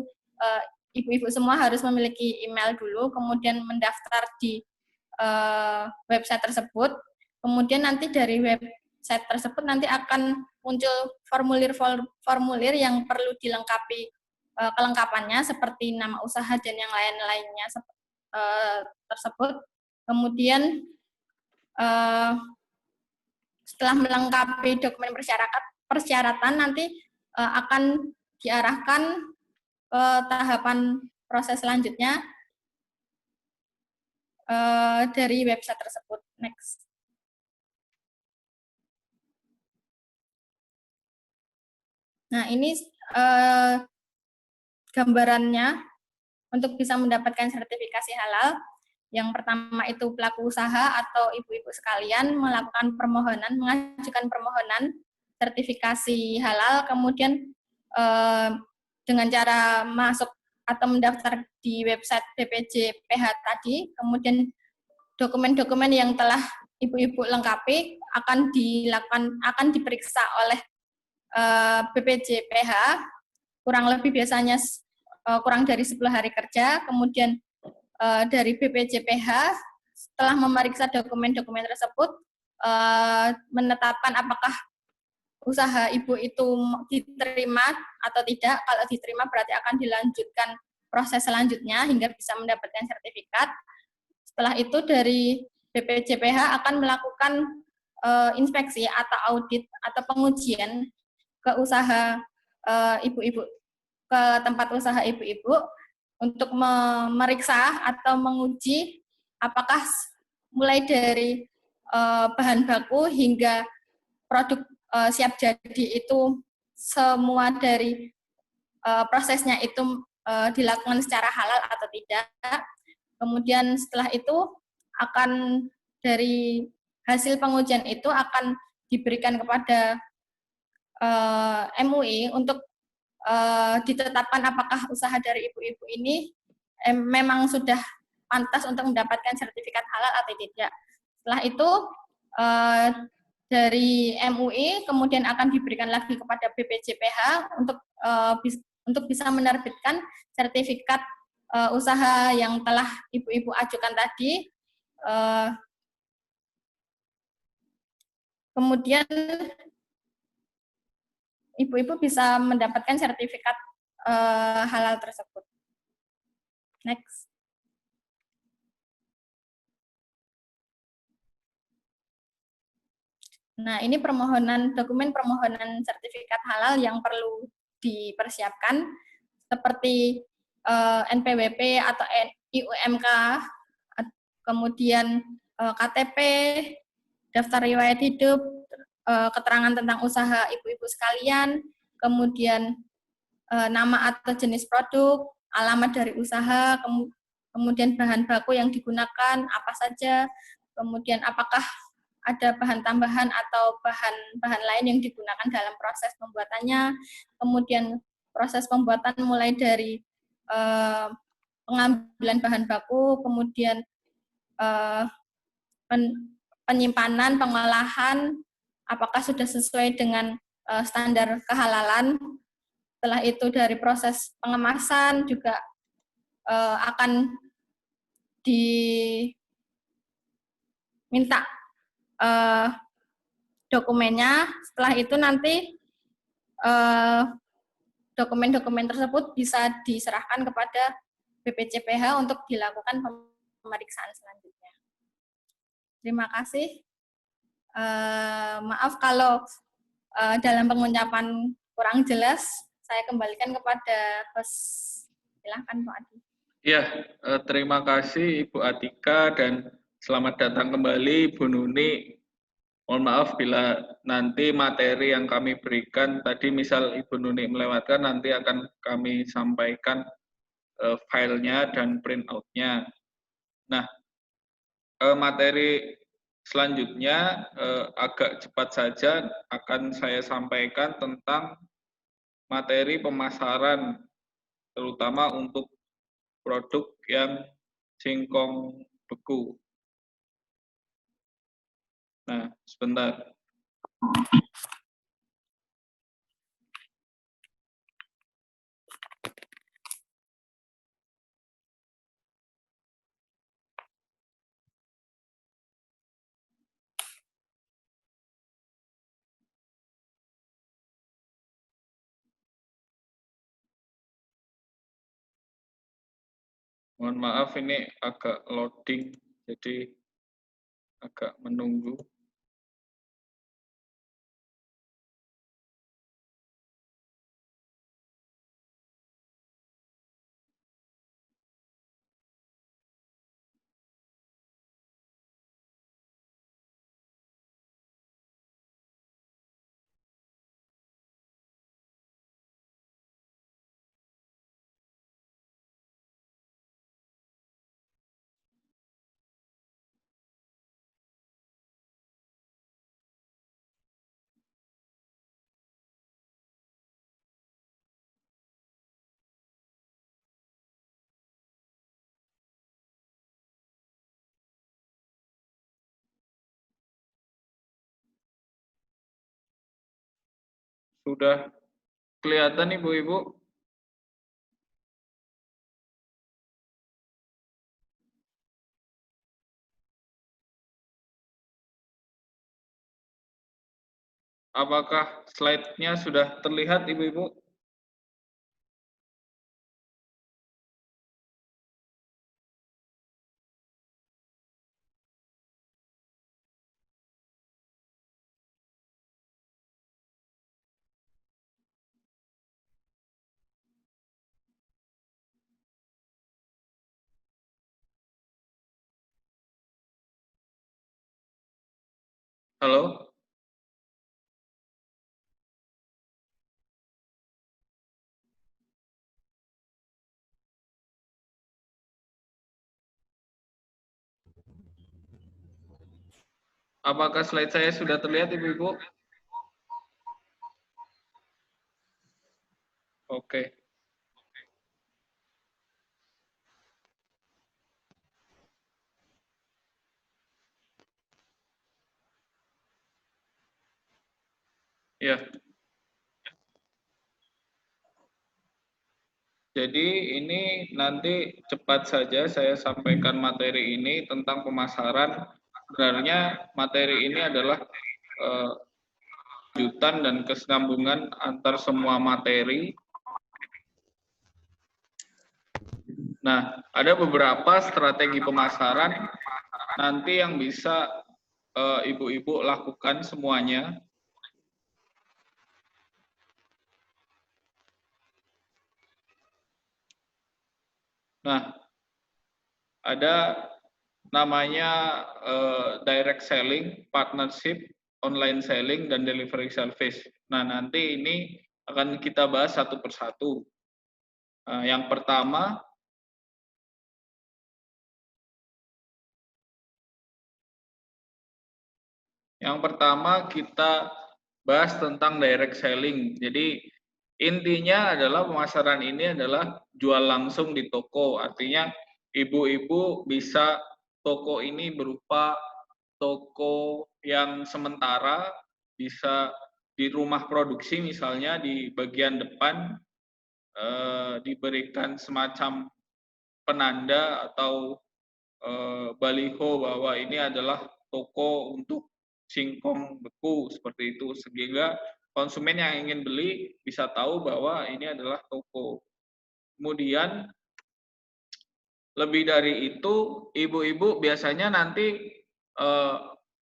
ibu-ibu semua harus memiliki email dulu, kemudian mendaftar di website tersebut. Kemudian nanti dari website tersebut nanti akan muncul formulir yang perlu dilengkapi kelengkapannya seperti nama usaha dan yang lain-lainnya tersebut. Kemudian setelah melengkapi dokumen persyaratan nanti akan diarahkan ke tahapan proses selanjutnya dari website tersebut. Next. Nah, ini gambarannya untuk bisa mendapatkan sertifikasi halal. Yang pertama itu pelaku usaha atau ibu-ibu sekalian melakukan permohonan, mengajukan permohonan sertifikasi halal, kemudian dengan cara masuk atau mendaftar di website BPJPH tadi, kemudian dokumen-dokumen yang telah ibu-ibu lengkapi akan diperiksa oleh BPJPH kurang lebih biasanya kurang dari 10 hari kerja. Kemudian dari BPJPH setelah memeriksa dokumen-dokumen tersebut menetapkan apakah usaha ibu itu diterima atau tidak. Kalau diterima berarti akan dilanjutkan proses selanjutnya hingga bisa mendapatkan sertifikat. Setelah itu dari BPJPH akan melakukan inspeksi atau audit atau pengujian ke usaha ibu-ibu, ke tempat usaha ibu-ibu untuk memeriksa atau menguji apakah mulai dari bahan baku hingga produk siap jadi itu semua dari prosesnya itu dilakukan secara halal atau tidak. Kemudian setelah itu akan dari hasil pengujian itu akan diberikan kepada MUI untuk ditetapkan apakah usaha dari ibu-ibu ini memang sudah pantas untuk mendapatkan sertifikat halal atau tidak. Setelah itu dari MUI kemudian akan diberikan lagi kepada BPJPH untuk bisa menerbitkan sertifikat usaha yang telah ibu-ibu ajukan tadi. Kemudian ibu-ibu bisa mendapatkan sertifikat halal tersebut. Next. Nah, ini dokumen permohonan sertifikat halal yang perlu dipersiapkan seperti NPWP atau IUMK, kemudian KTP, daftar riwayat hidup, keterangan tentang usaha ibu-ibu sekalian, kemudian nama atau jenis produk, alamat dari usaha, kemudian bahan baku yang digunakan, apa saja, kemudian apakah ada bahan tambahan atau bahan lain yang digunakan dalam proses pembuatannya, kemudian proses pembuatan mulai dari pengambilan bahan baku, kemudian penyimpanan, pengolahan, apakah sudah sesuai dengan standar kehalalan. Setelah itu dari proses pengemasan juga akan diminta dokumennya. Setelah itu nanti dokumen-dokumen tersebut bisa diserahkan kepada BPJPH untuk dilakukan pemeriksaan selanjutnya. Terima kasih. Maaf kalau dalam pengucapan kurang jelas. Saya kembalikan kepada host. Silahkan Pak Adi. Ya, terima kasih Ibu Atika dan selamat datang kembali Ibu Nuni. Mohon maaf bila nanti materi yang kami berikan tadi misal Ibu Nuni melewatkan, nanti akan kami sampaikan filenya dan print out-nya. Nah, materi selanjutnya agak cepat saja akan saya sampaikan tentang materi pemasaran, terutama untuk produk yang singkong beku. Nah, sebentar. Mohon maaf ini agak loading, jadi agak menunggu. Sudah kelihatan Ibu-ibu? Apakah slide-nya sudah terlihat Ibu-ibu? Halo? Apakah slide saya sudah terlihat Ibu-ibu? Oke. Ya. Jadi ini nanti cepat saja saya sampaikan materi ini tentang pemasaran. Sebenarnya materi ini adalah lanjutan dan kesinambungan antar semua materi. Nah, ada beberapa strategi pemasaran nanti yang bisa ibu-ibu lakukan semuanya. Nah, ada namanya direct selling, partnership, online selling, dan delivery service. Nah, nanti ini akan kita bahas satu persatu. Yang pertama, kita bahas tentang direct selling. Jadi intinya adalah pemasaran ini adalah jual langsung di toko. Artinya ibu-ibu bisa toko ini berupa toko yang sementara, bisa di rumah produksi misalnya di bagian depan diberikan semacam penanda atau baliho bahwa ini adalah toko untuk singkong beku seperti itu, sehingga konsumen yang ingin beli bisa tahu bahwa ini adalah toko. Kemudian lebih dari itu, ibu-ibu biasanya nanti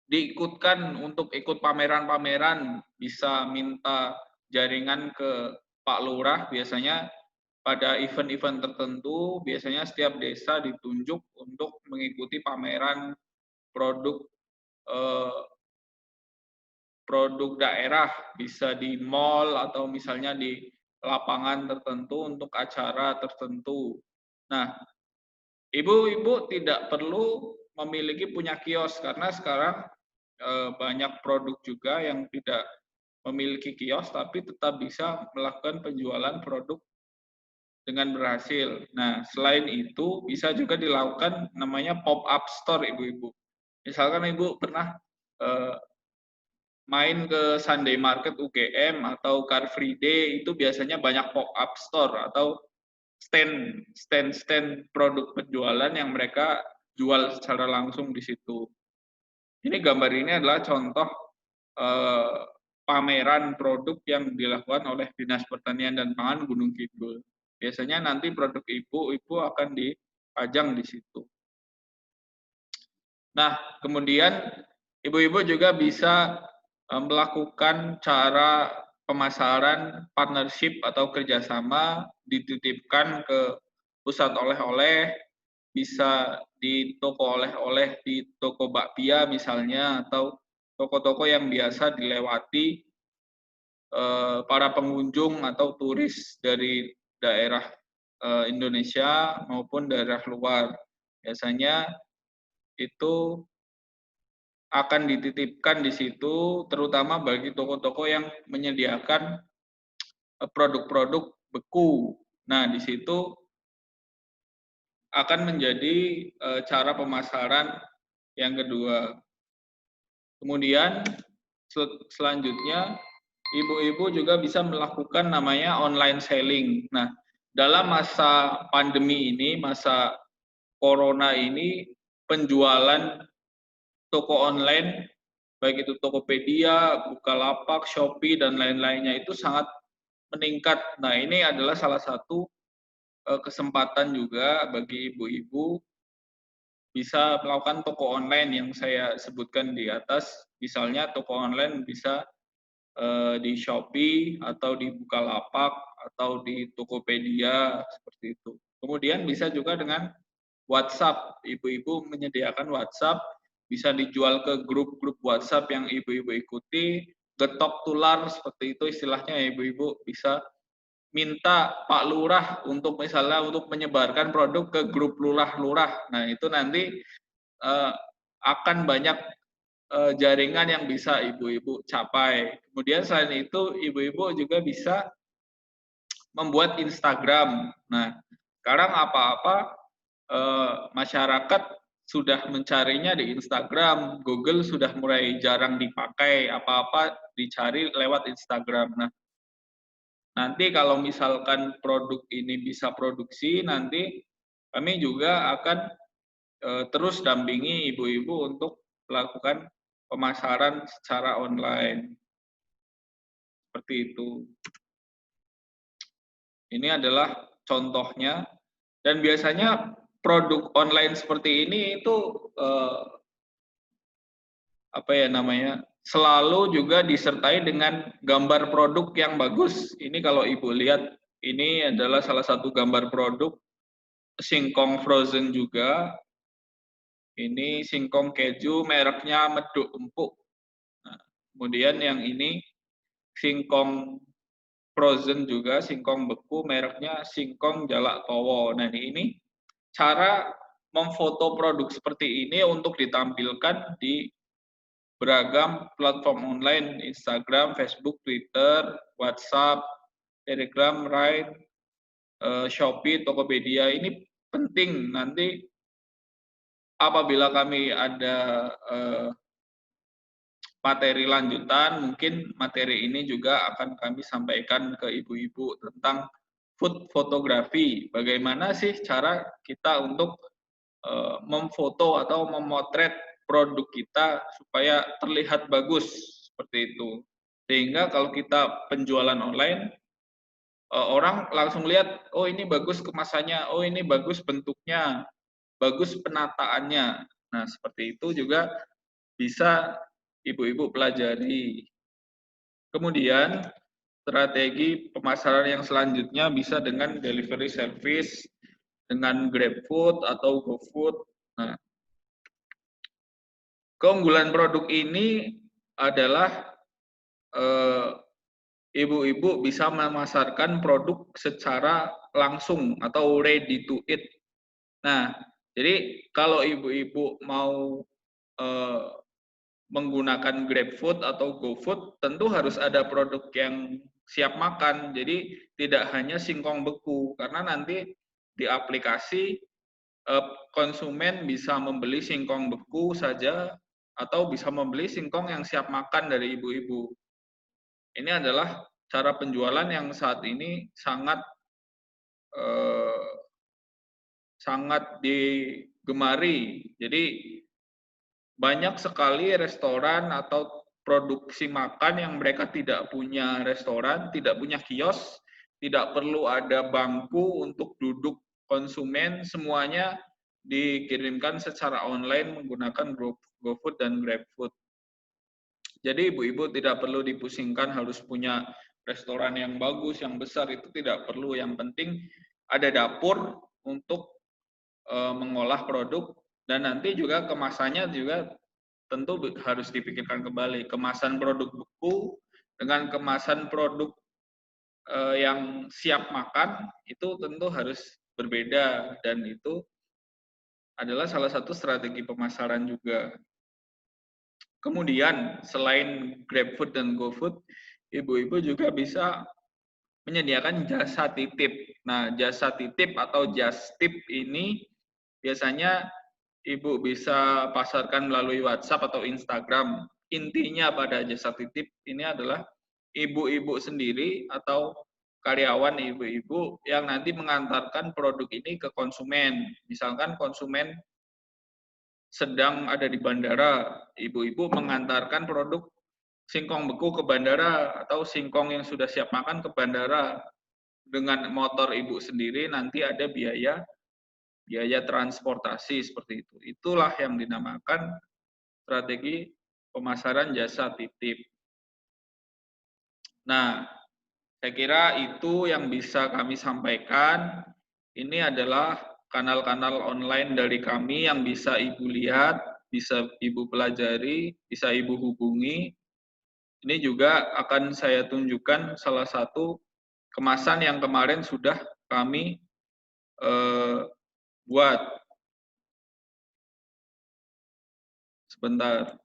diikutkan untuk ikut pameran-pameran, bisa minta jaringan ke Pak Lurah, biasanya pada event-event tertentu, biasanya setiap desa ditunjuk untuk mengikuti pameran produk produk daerah, bisa di mall atau misalnya di lapangan tertentu untuk acara tertentu. Nah, ibu-ibu tidak perlu memiliki punya kios karena sekarang banyak produk juga yang tidak memiliki kios tapi tetap bisa melakukan penjualan produk dengan berhasil. Nah, selain itu bisa juga dilakukan namanya pop-up store ibu-ibu. Misalkan ibu pernah main ke Sunday Market UGM atau Car Free Day, itu biasanya banyak pop-up store atau stand produk penjualan yang mereka jual secara langsung di situ. Ini gambar ini adalah contoh pameran produk yang dilakukan oleh Dinas Pertanian dan Pangan Gunung Kidul. Biasanya nanti produk ibu akan pajang di situ. Nah, kemudian ibu-ibu juga bisa melakukan cara pemasaran partnership atau kerjasama, dititipkan ke pusat oleh-oleh, bisa di toko oleh-oleh di toko bakpia misalnya, atau toko-toko yang biasa dilewati para pengunjung atau turis dari daerah Indonesia maupun daerah luar. Biasanya itu akan dititipkan di situ, terutama bagi toko-toko yang menyediakan produk-produk beku. Nah, di situ akan menjadi cara pemasaran yang kedua. Kemudian selanjutnya, ibu-ibu juga bisa melakukan namanya online selling. Nah, dalam masa pandemi ini, masa corona ini, penjualan toko online, baik itu Tokopedia, Bukalapak, Shopee, dan lain-lainnya itu sangat meningkat. Nah, ini adalah salah satu kesempatan juga bagi ibu-ibu bisa melakukan toko online yang saya sebutkan di atas. Misalnya toko online bisa di Shopee atau di Bukalapak atau di Tokopedia, seperti itu. Kemudian bisa juga dengan WhatsApp. Ibu-ibu menyediakan WhatsApp, bisa dijual ke grup-grup WhatsApp yang ibu-ibu ikuti, getok tular, seperti itu istilahnya. Ibu-ibu bisa minta Pak Lurah untuk misalnya untuk menyebarkan produk ke grup lurah-lurah. Nah, itu nanti akan banyak jaringan yang bisa ibu-ibu capai. Kemudian selain itu, ibu-ibu juga bisa membuat Instagram. Nah, sekarang apa-apa masyarakat sudah mencarinya di Instagram, Google sudah mulai jarang dipakai, apa-apa dicari lewat Instagram. Nah, nanti kalau misalkan produk ini bisa produksi, nanti kami juga akan terus dampingi ibu-ibu untuk melakukan pemasaran secara online. Seperti itu. Ini adalah contohnya, dan biasanya produk online seperti ini itu apa ya namanya, selalu juga disertai dengan gambar produk yang bagus. Ini kalau ibu lihat, ini adalah salah satu gambar produk singkong frozen juga. Ini singkong keju, mereknya Meduk Empuk. Nah, kemudian yang ini singkong frozen juga, singkong beku, mereknya Singkong Jalak Towo. Nah, ini cara memfoto produk seperti ini untuk ditampilkan di beragam platform online, Instagram, Facebook, Twitter, WhatsApp, Telegram, Line, Shopee, Tokopedia. Ini penting nanti apabila kami ada materi lanjutan, mungkin materi ini juga akan kami sampaikan ke ibu-ibu tentang food fotografi. Bagaimana sih cara kita untuk memfoto atau memotret produk kita supaya terlihat bagus, seperti itu. Sehingga kalau kita penjualan online, orang langsung lihat, oh ini bagus kemasannya, oh ini bagus bentuknya, bagus penataannya. Nah, seperti itu juga bisa ibu-ibu pelajari. Kemudian, strategi pemasaran yang selanjutnya bisa dengan delivery service, dengan GrabFood atau GoFood. Nah, keunggulan produk ini adalah ibu-ibu bisa memasarkan produk secara langsung atau ready to eat. Nah, jadi kalau ibu-ibu mau menggunakan GrabFood atau GoFood, tentu harus ada produk yang siap makan. Jadi tidak hanya singkong beku, karena nanti di aplikasi konsumen bisa membeli singkong beku saja atau bisa membeli singkong yang siap makan dari ibu-ibu. Ini adalah cara penjualan yang saat ini sangat digemari. Jadi banyak sekali restoran atau produksi makan yang mereka tidak punya restoran, tidak punya kios, tidak perlu ada bangku untuk duduk konsumen semuanya dikirimkan secara online menggunakan GoFood dan GrabFood. Jadi ibu-ibu tidak perlu dipusingkan harus punya restoran yang bagus, yang besar, itu tidak perlu. Yang penting ada dapur untuk mengolah produk, dan nanti juga kemasannya juga tentu harus dipikirkan kembali. Kemasan produk beku dengan kemasan produk yang siap makan itu tentu harus berbeda, dan itu adalah salah satu strategi pemasaran juga. Kemudian selain GrabFood dan GoFood, ibu-ibu juga bisa menyediakan jasa titip. Nah, jasa titip atau just tip ini biasanya ibu bisa pasarkan melalui WhatsApp atau Instagram. Intinya pada jasa titip ini adalah ibu-ibu sendiri atau karyawan ibu-ibu yang nanti mengantarkan produk ini ke konsumen. Misalkan konsumen sedang ada di bandara, ibu-ibu mengantarkan produk singkong beku ke bandara atau singkong yang sudah siap makan ke bandara dengan motor ibu sendiri, nanti ada biaya transportasi seperti itu. Itulah yang dinamakan strategi pemasaran jasa titip. Nah, saya kira itu yang bisa kami sampaikan. Ini adalah kanal-kanal online dari kami yang bisa ibu lihat, bisa ibu pelajari, bisa ibu hubungi. Ini juga akan saya tunjukkan salah satu kemasan yang kemarin sudah kami buat. Sebentar.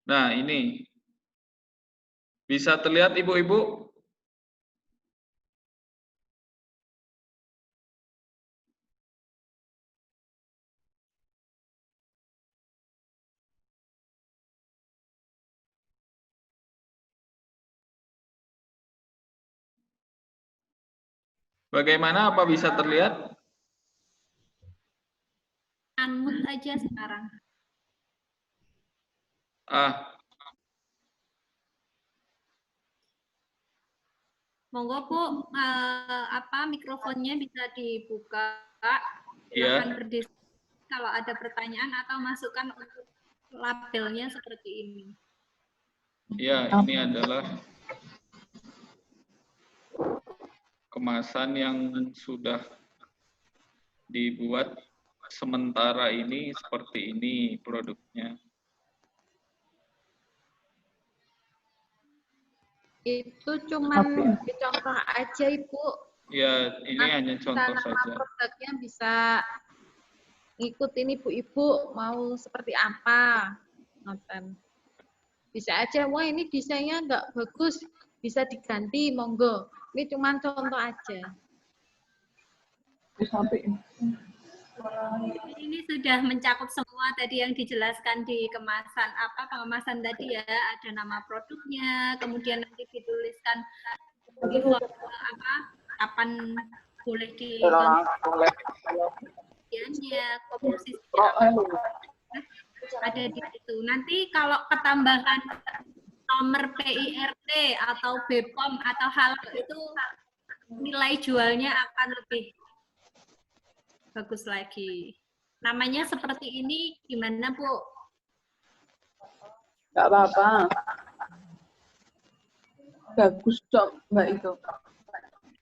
Nah, ini. Bisa terlihat ibu-ibu? Bagaimana, apa bisa terlihat? Unmute aja sekarang. Monggo Bu, mikrofonnya bisa dibuka. Silakan berdiskusi kalau ada pertanyaan atau masukan untuk labelnya seperti ini. Ya, ini adalah kemasan yang sudah dibuat sementara ini seperti ini produknya. Itu cuman contoh aja Ibu. Ya, ini hanya contoh nama saja. Produknya bisa ngikutin ibu-ibu mau seperti apa. Nonton. Bisa aja, wah ini desainnya nggak bagus, bisa diganti, monggo. Ini cuma contoh aja. Ini sudah mencakup semua tadi yang dijelaskan di kemasan. Pengemasan tadi ya, ada nama produknya, kemudian nanti dituliskan kapan boleh dikonsumsinya, komposisinya ada di situ. Nanti kalau ketambahan nomor PIRT atau BPOM atau hal itu, nilai jualnya akan lebih bagus lagi. Namanya seperti ini gimana Bu? Nggak apa-apa. Bagus dong Mbak itu.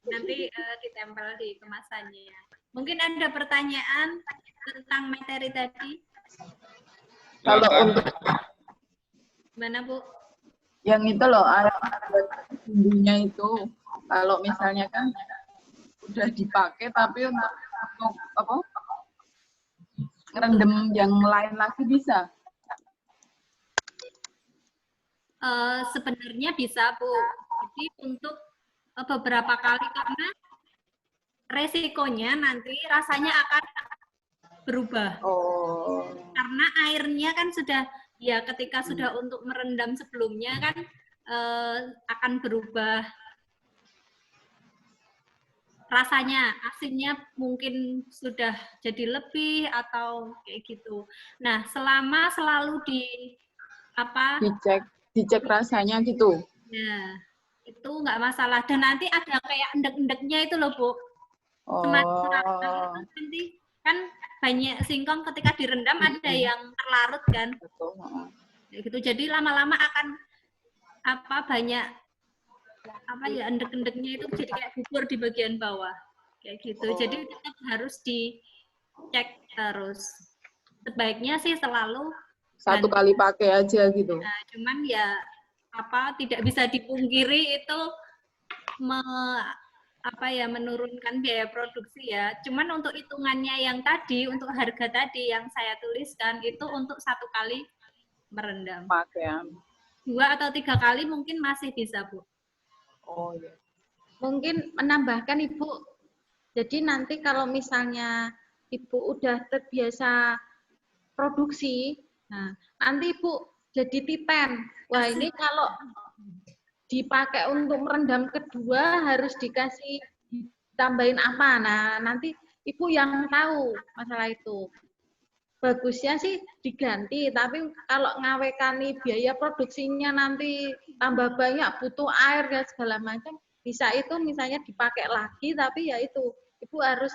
Nanti ditempel di kemasannya. Mungkin ada pertanyaan tentang materi tadi? Kalau untuk gimana Bu? yang itu loh, bumbunya itu, kalau misalnya kan udah dipakai tapi untuk apa? Ngerendam yang lain lagi bisa? Sebenarnya bisa Bu. Jadi untuk beberapa kali, karena resikonya nanti rasanya akan berubah. Karena airnya kan sudah, ya ketika sudah untuk merendam sebelumnya kan akan berubah rasanya, asinnya mungkin sudah jadi lebih atau kayak gitu. Nah, selama selalu dicek dicek rasanya gitu. Ya, itu nggak masalah. Dan nanti ada kayak endek-endeknya itu loh, Bu. Oh. Nanti kan banyak singkong ketika direndam ada yang terlarut kan. Betul. Ya gitu. Jadi lama-lama akan banyak endek-endeknya itu jadi kayak bubur di bagian bawah. Kayak gitu. Jadi tetap harus dicek terus. Sebaiknya sih selalu satu kali pakai aja gitu. Nah, cuman ya tidak bisa dipungkiri itu menurunkan biaya produksi ya. Cuman untuk hitungannya yang tadi, untuk harga tadi yang saya tuliskan itu untuk 1 kali merendam. Pakaian. 2 atau 3 kali mungkin masih bisa, Bu. Oh iya. Mungkin menambahkan Ibu, jadi nanti kalau misalnya Ibu udah terbiasa produksi, nah nanti Ibu jadi titen. Wah ini kalau dipakai untuk merendam kedua harus ditambahin apa? Nah nanti Ibu yang tahu masalah itu. Bagusnya sih diganti, tapi kalau ngawekani biaya produksinya nanti tambah banyak, butuh air dan segala macam, bisa itu misalnya dipakai lagi, tapi ya itu Ibu harus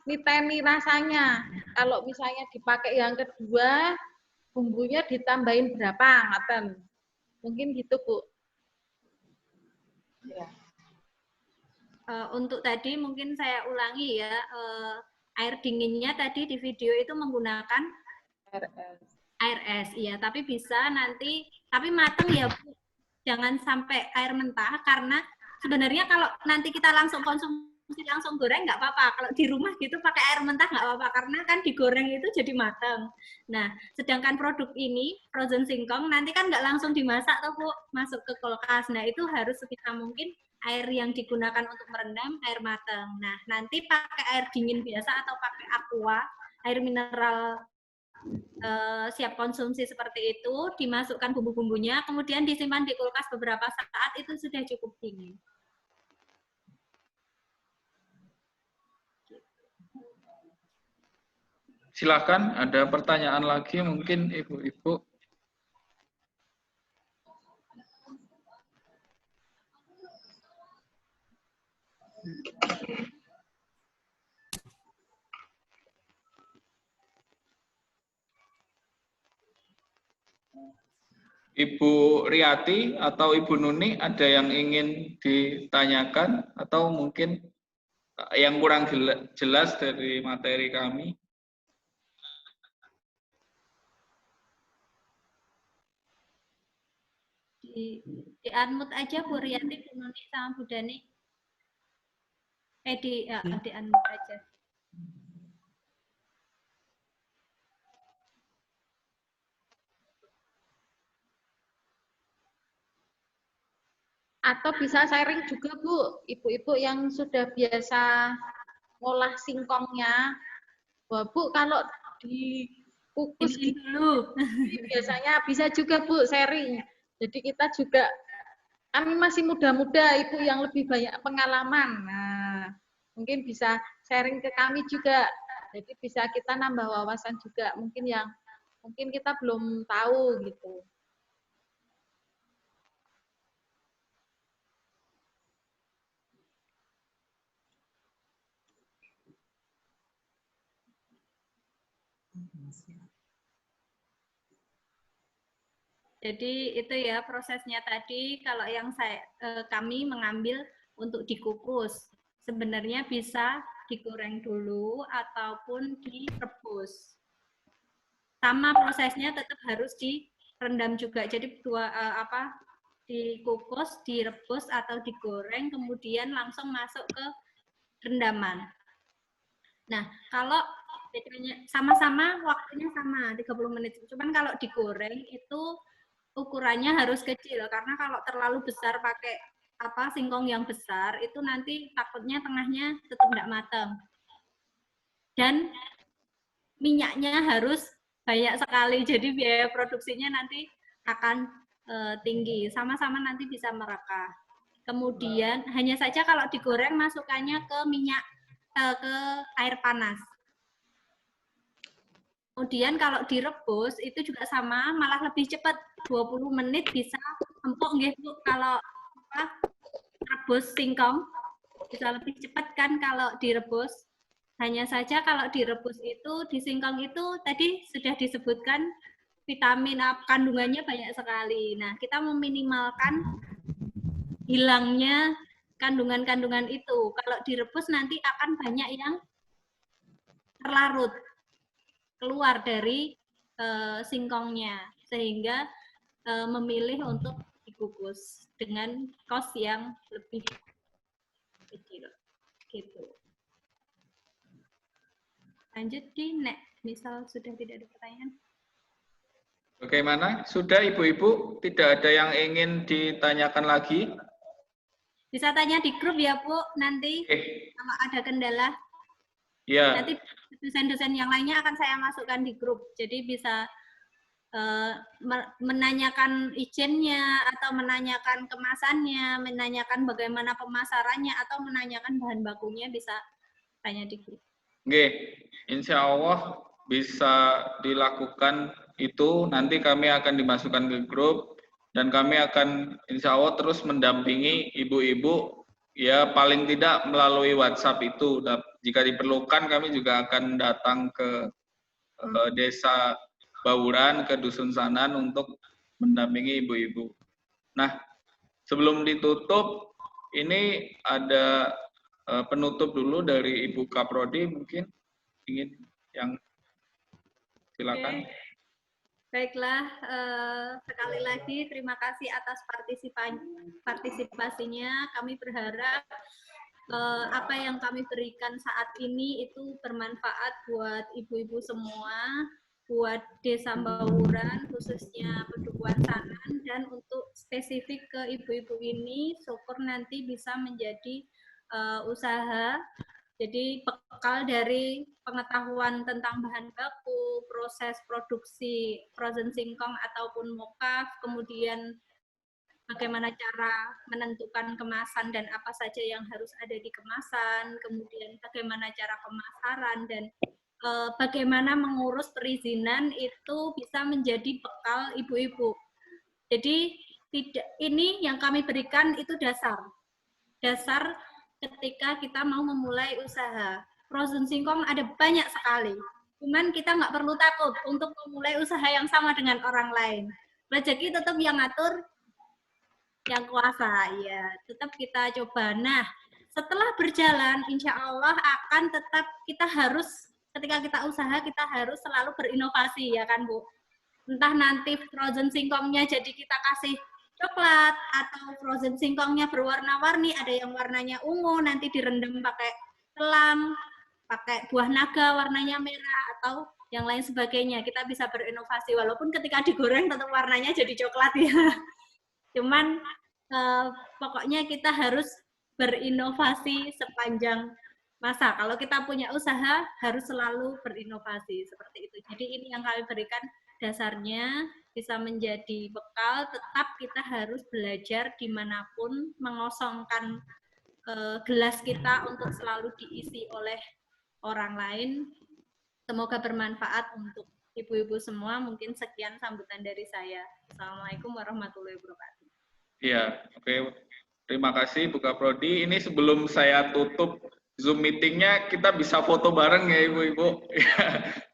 niteni rasanya. Kalau misalnya dipakai yang kedua, bumbunya ditambahin berapa, ngaten. Mungkin gitu, Bu. Ya. Untuk tadi mungkin saya ulangi ya, air dinginnya tadi di video itu menggunakan air es, iya. Tapi bisa nanti, tapi mateng ya, Bu. Jangan sampai air mentah, karena sebenarnya kalau nanti kita langsung konsumsi langsung goreng nggak apa-apa. Kalau di rumah gitu pakai air mentah nggak apa-apa, karena kan digoreng itu jadi mateng. Nah, sedangkan produk ini, frozen singkong, nanti kan nggak langsung dimasak tuh, Bu, masuk ke kulkas. Nah, itu harus sebisa mungkin air yang digunakan untuk merendam air matang. Nah, nanti pakai air dingin biasa atau pakai aqua, air mineral siap konsumsi seperti itu, dimasukkan bumbu-bumbunya, kemudian disimpan di kulkas beberapa saat, itu sudah cukup dingin. Silakan, ada pertanyaan lagi mungkin Ibu-Ibu. Ibu Riyati atau Ibu Nuni ada yang ingin ditanyakan atau mungkin yang kurang jelas dari materi kami? Di unmute aja Bu Riyati, Bu Nuni sama Bu Dani. Di unmute aja. Atau bisa sharing juga, Bu, ibu-ibu yang sudah biasa ngolah singkongnya. Wah, Bu, kalau dikukus gitu, dulu. Biasanya bisa juga, Bu, sharing. Jadi kita juga, kami masih muda-muda, Ibu yang lebih banyak pengalaman. Nah, mungkin bisa sharing ke kami juga. Jadi bisa kita nambah wawasan juga, mungkin kita belum tahu gitu. Jadi itu ya prosesnya tadi. Kalau yang kami mengambil untuk dikukus, sebenarnya bisa digoreng dulu ataupun direbus. Sama prosesnya tetap harus direndam juga. Jadi dikukus, direbus atau digoreng, kemudian langsung masuk ke rendaman. Nah, kalau sama-sama waktunya sama 30 menit. Cuman kalau digoreng itu ukurannya harus kecil, karena kalau terlalu besar pakai singkong yang besar itu nanti takutnya tengahnya tetap tidak matang. Dan minyaknya harus banyak sekali, jadi biaya produksinya nanti akan tinggi. Sama-sama nanti bisa merekah. Kemudian hanya saja kalau digoreng masukkannya ke minyak ke air panas. Kemudian kalau direbus itu juga sama, malah lebih cepat. 20 menit bisa empuk nggih Bu. Kalau rebus singkong bisa lebih cepat kan kalau direbus. Hanya saja kalau direbus itu, di singkong itu tadi sudah disebutkan vitamin kandungannya banyak sekali. Nah, kita meminimalkan hilangnya kandungan-kandungan itu. Kalau direbus nanti akan banyak yang terlarut keluar dari singkongnya, sehingga memilih untuk dikukus dengan kos yang lebih kecil. Gitu. Lanjut di misal sudah tidak ada pertanyaan. Bagaimana? Sudah Ibu-Ibu? Tidak ada yang ingin ditanyakan lagi? Bisa tanya di grup ya Bu, nanti kalau ada kendala. Ya. Nanti dosen-dosen yang lainnya akan saya masukkan di grup. Jadi bisa menanyakan izinnya, atau menanyakan kemasannya, menanyakan bagaimana pemasarannya, atau menanyakan bahan bakunya, bisa tanya di grup. Oke, insya Allah bisa dilakukan itu. Nanti kami akan dimasukkan ke grup dan kami akan insya Allah terus mendampingi ibu-ibu ya, paling tidak melalui WhatsApp itu. Dan jika diperlukan kami juga akan datang ke desa Bauran, ke Dusun Sanan untuk mendampingi ibu-ibu. Nah, sebelum ditutup, ini ada penutup dulu dari Ibu Kaprodi, mungkin ingin yang silakan. Baiklah, sekali lagi terima kasih atas partisipasinya. Kami berharap apa yang kami berikan saat ini itu bermanfaat buat ibu-ibu semua, buat Desa Bauran, khususnya Pedukuhan Sanan, dan untuk spesifik ke ibu-ibu ini, syukur nanti bisa menjadi usaha. Jadi bekal dari pengetahuan tentang bahan baku, proses produksi frozen singkong ataupun mokaf, kemudian bagaimana cara menentukan kemasan dan apa saja yang harus ada di kemasan, kemudian bagaimana cara pemasaran, dan bagaimana mengurus perizinan, itu bisa menjadi bekal ibu-ibu. Jadi ini yang kami berikan itu dasar ketika kita mau memulai usaha. Frozen singkong ada banyak sekali. Cuman kita nggak perlu takut untuk memulai usaha yang sama dengan orang lain. Rezeki tetap yang ngatur, yang kuasa. Ya, tetap kita coba. Nah, setelah berjalan, insya Allah akan tetap kita harus, ketika kita usaha, kita harus selalu berinovasi, ya kan Bu? Entah nanti frozen singkongnya jadi kita kasih coklat, atau frozen singkongnya berwarna-warni, ada yang warnanya ungu, nanti direndam pakai selam, pakai buah naga warnanya merah, atau yang lain sebagainya. Kita bisa berinovasi, walaupun ketika digoreng tetap warnanya jadi coklat ya. Cuman pokoknya kita harus berinovasi sepanjang masa. Kalau kita punya usaha, harus selalu berinovasi, seperti itu. Jadi ini yang kami berikan dasarnya, bisa menjadi bekal. Tetap kita harus belajar dimanapun, mengosongkan gelas kita untuk selalu diisi oleh orang lain. Semoga bermanfaat untuk ibu-ibu semua. Mungkin sekian sambutan dari saya. Assalamualaikum warahmatullahi wabarakatuh. Iya, oke. Terima kasih Bu Kaprodi. Ini sebelum saya tutup Zoom meetingnya, kita bisa foto bareng ya ibu-ibu.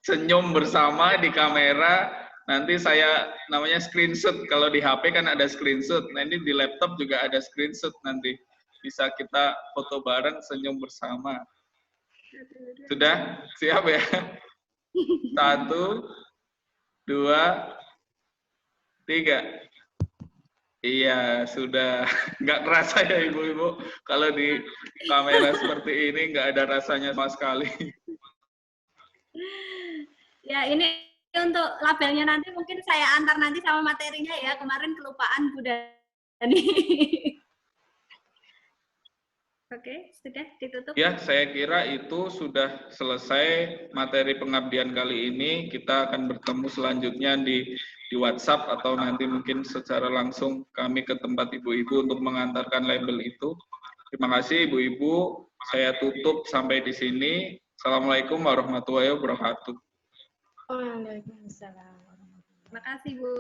Senyum bersama di kamera. Nanti saya namanya screenshot. Kalau di HP kan ada screenshot. Nah ini di laptop juga ada screenshot nanti. Bisa kita foto bareng, senyum bersama. Sudah? Siap ya? 1, 2, 3. Iya, sudah. Nggak kerasa ya ibu-ibu. Kalau di kamera seperti ini nggak ada rasanya sama sekali. Ya, ini untuk labelnya nanti mungkin saya antar nanti sama materinya ya. Kemarin kelupaan Bu Dani. Oke, sudah ditutup. Ya, saya kira itu sudah selesai materi pengabdian kali ini. Kita akan bertemu selanjutnya di WhatsApp atau nanti mungkin secara langsung kami ke tempat ibu-ibu untuk mengantarkan label itu. Terima kasih ibu-ibu. Saya tutup sampai di sini. Assalamualaikum warahmatullahi wabarakatuh. Waalaikumsalam. Terima kasih Bu.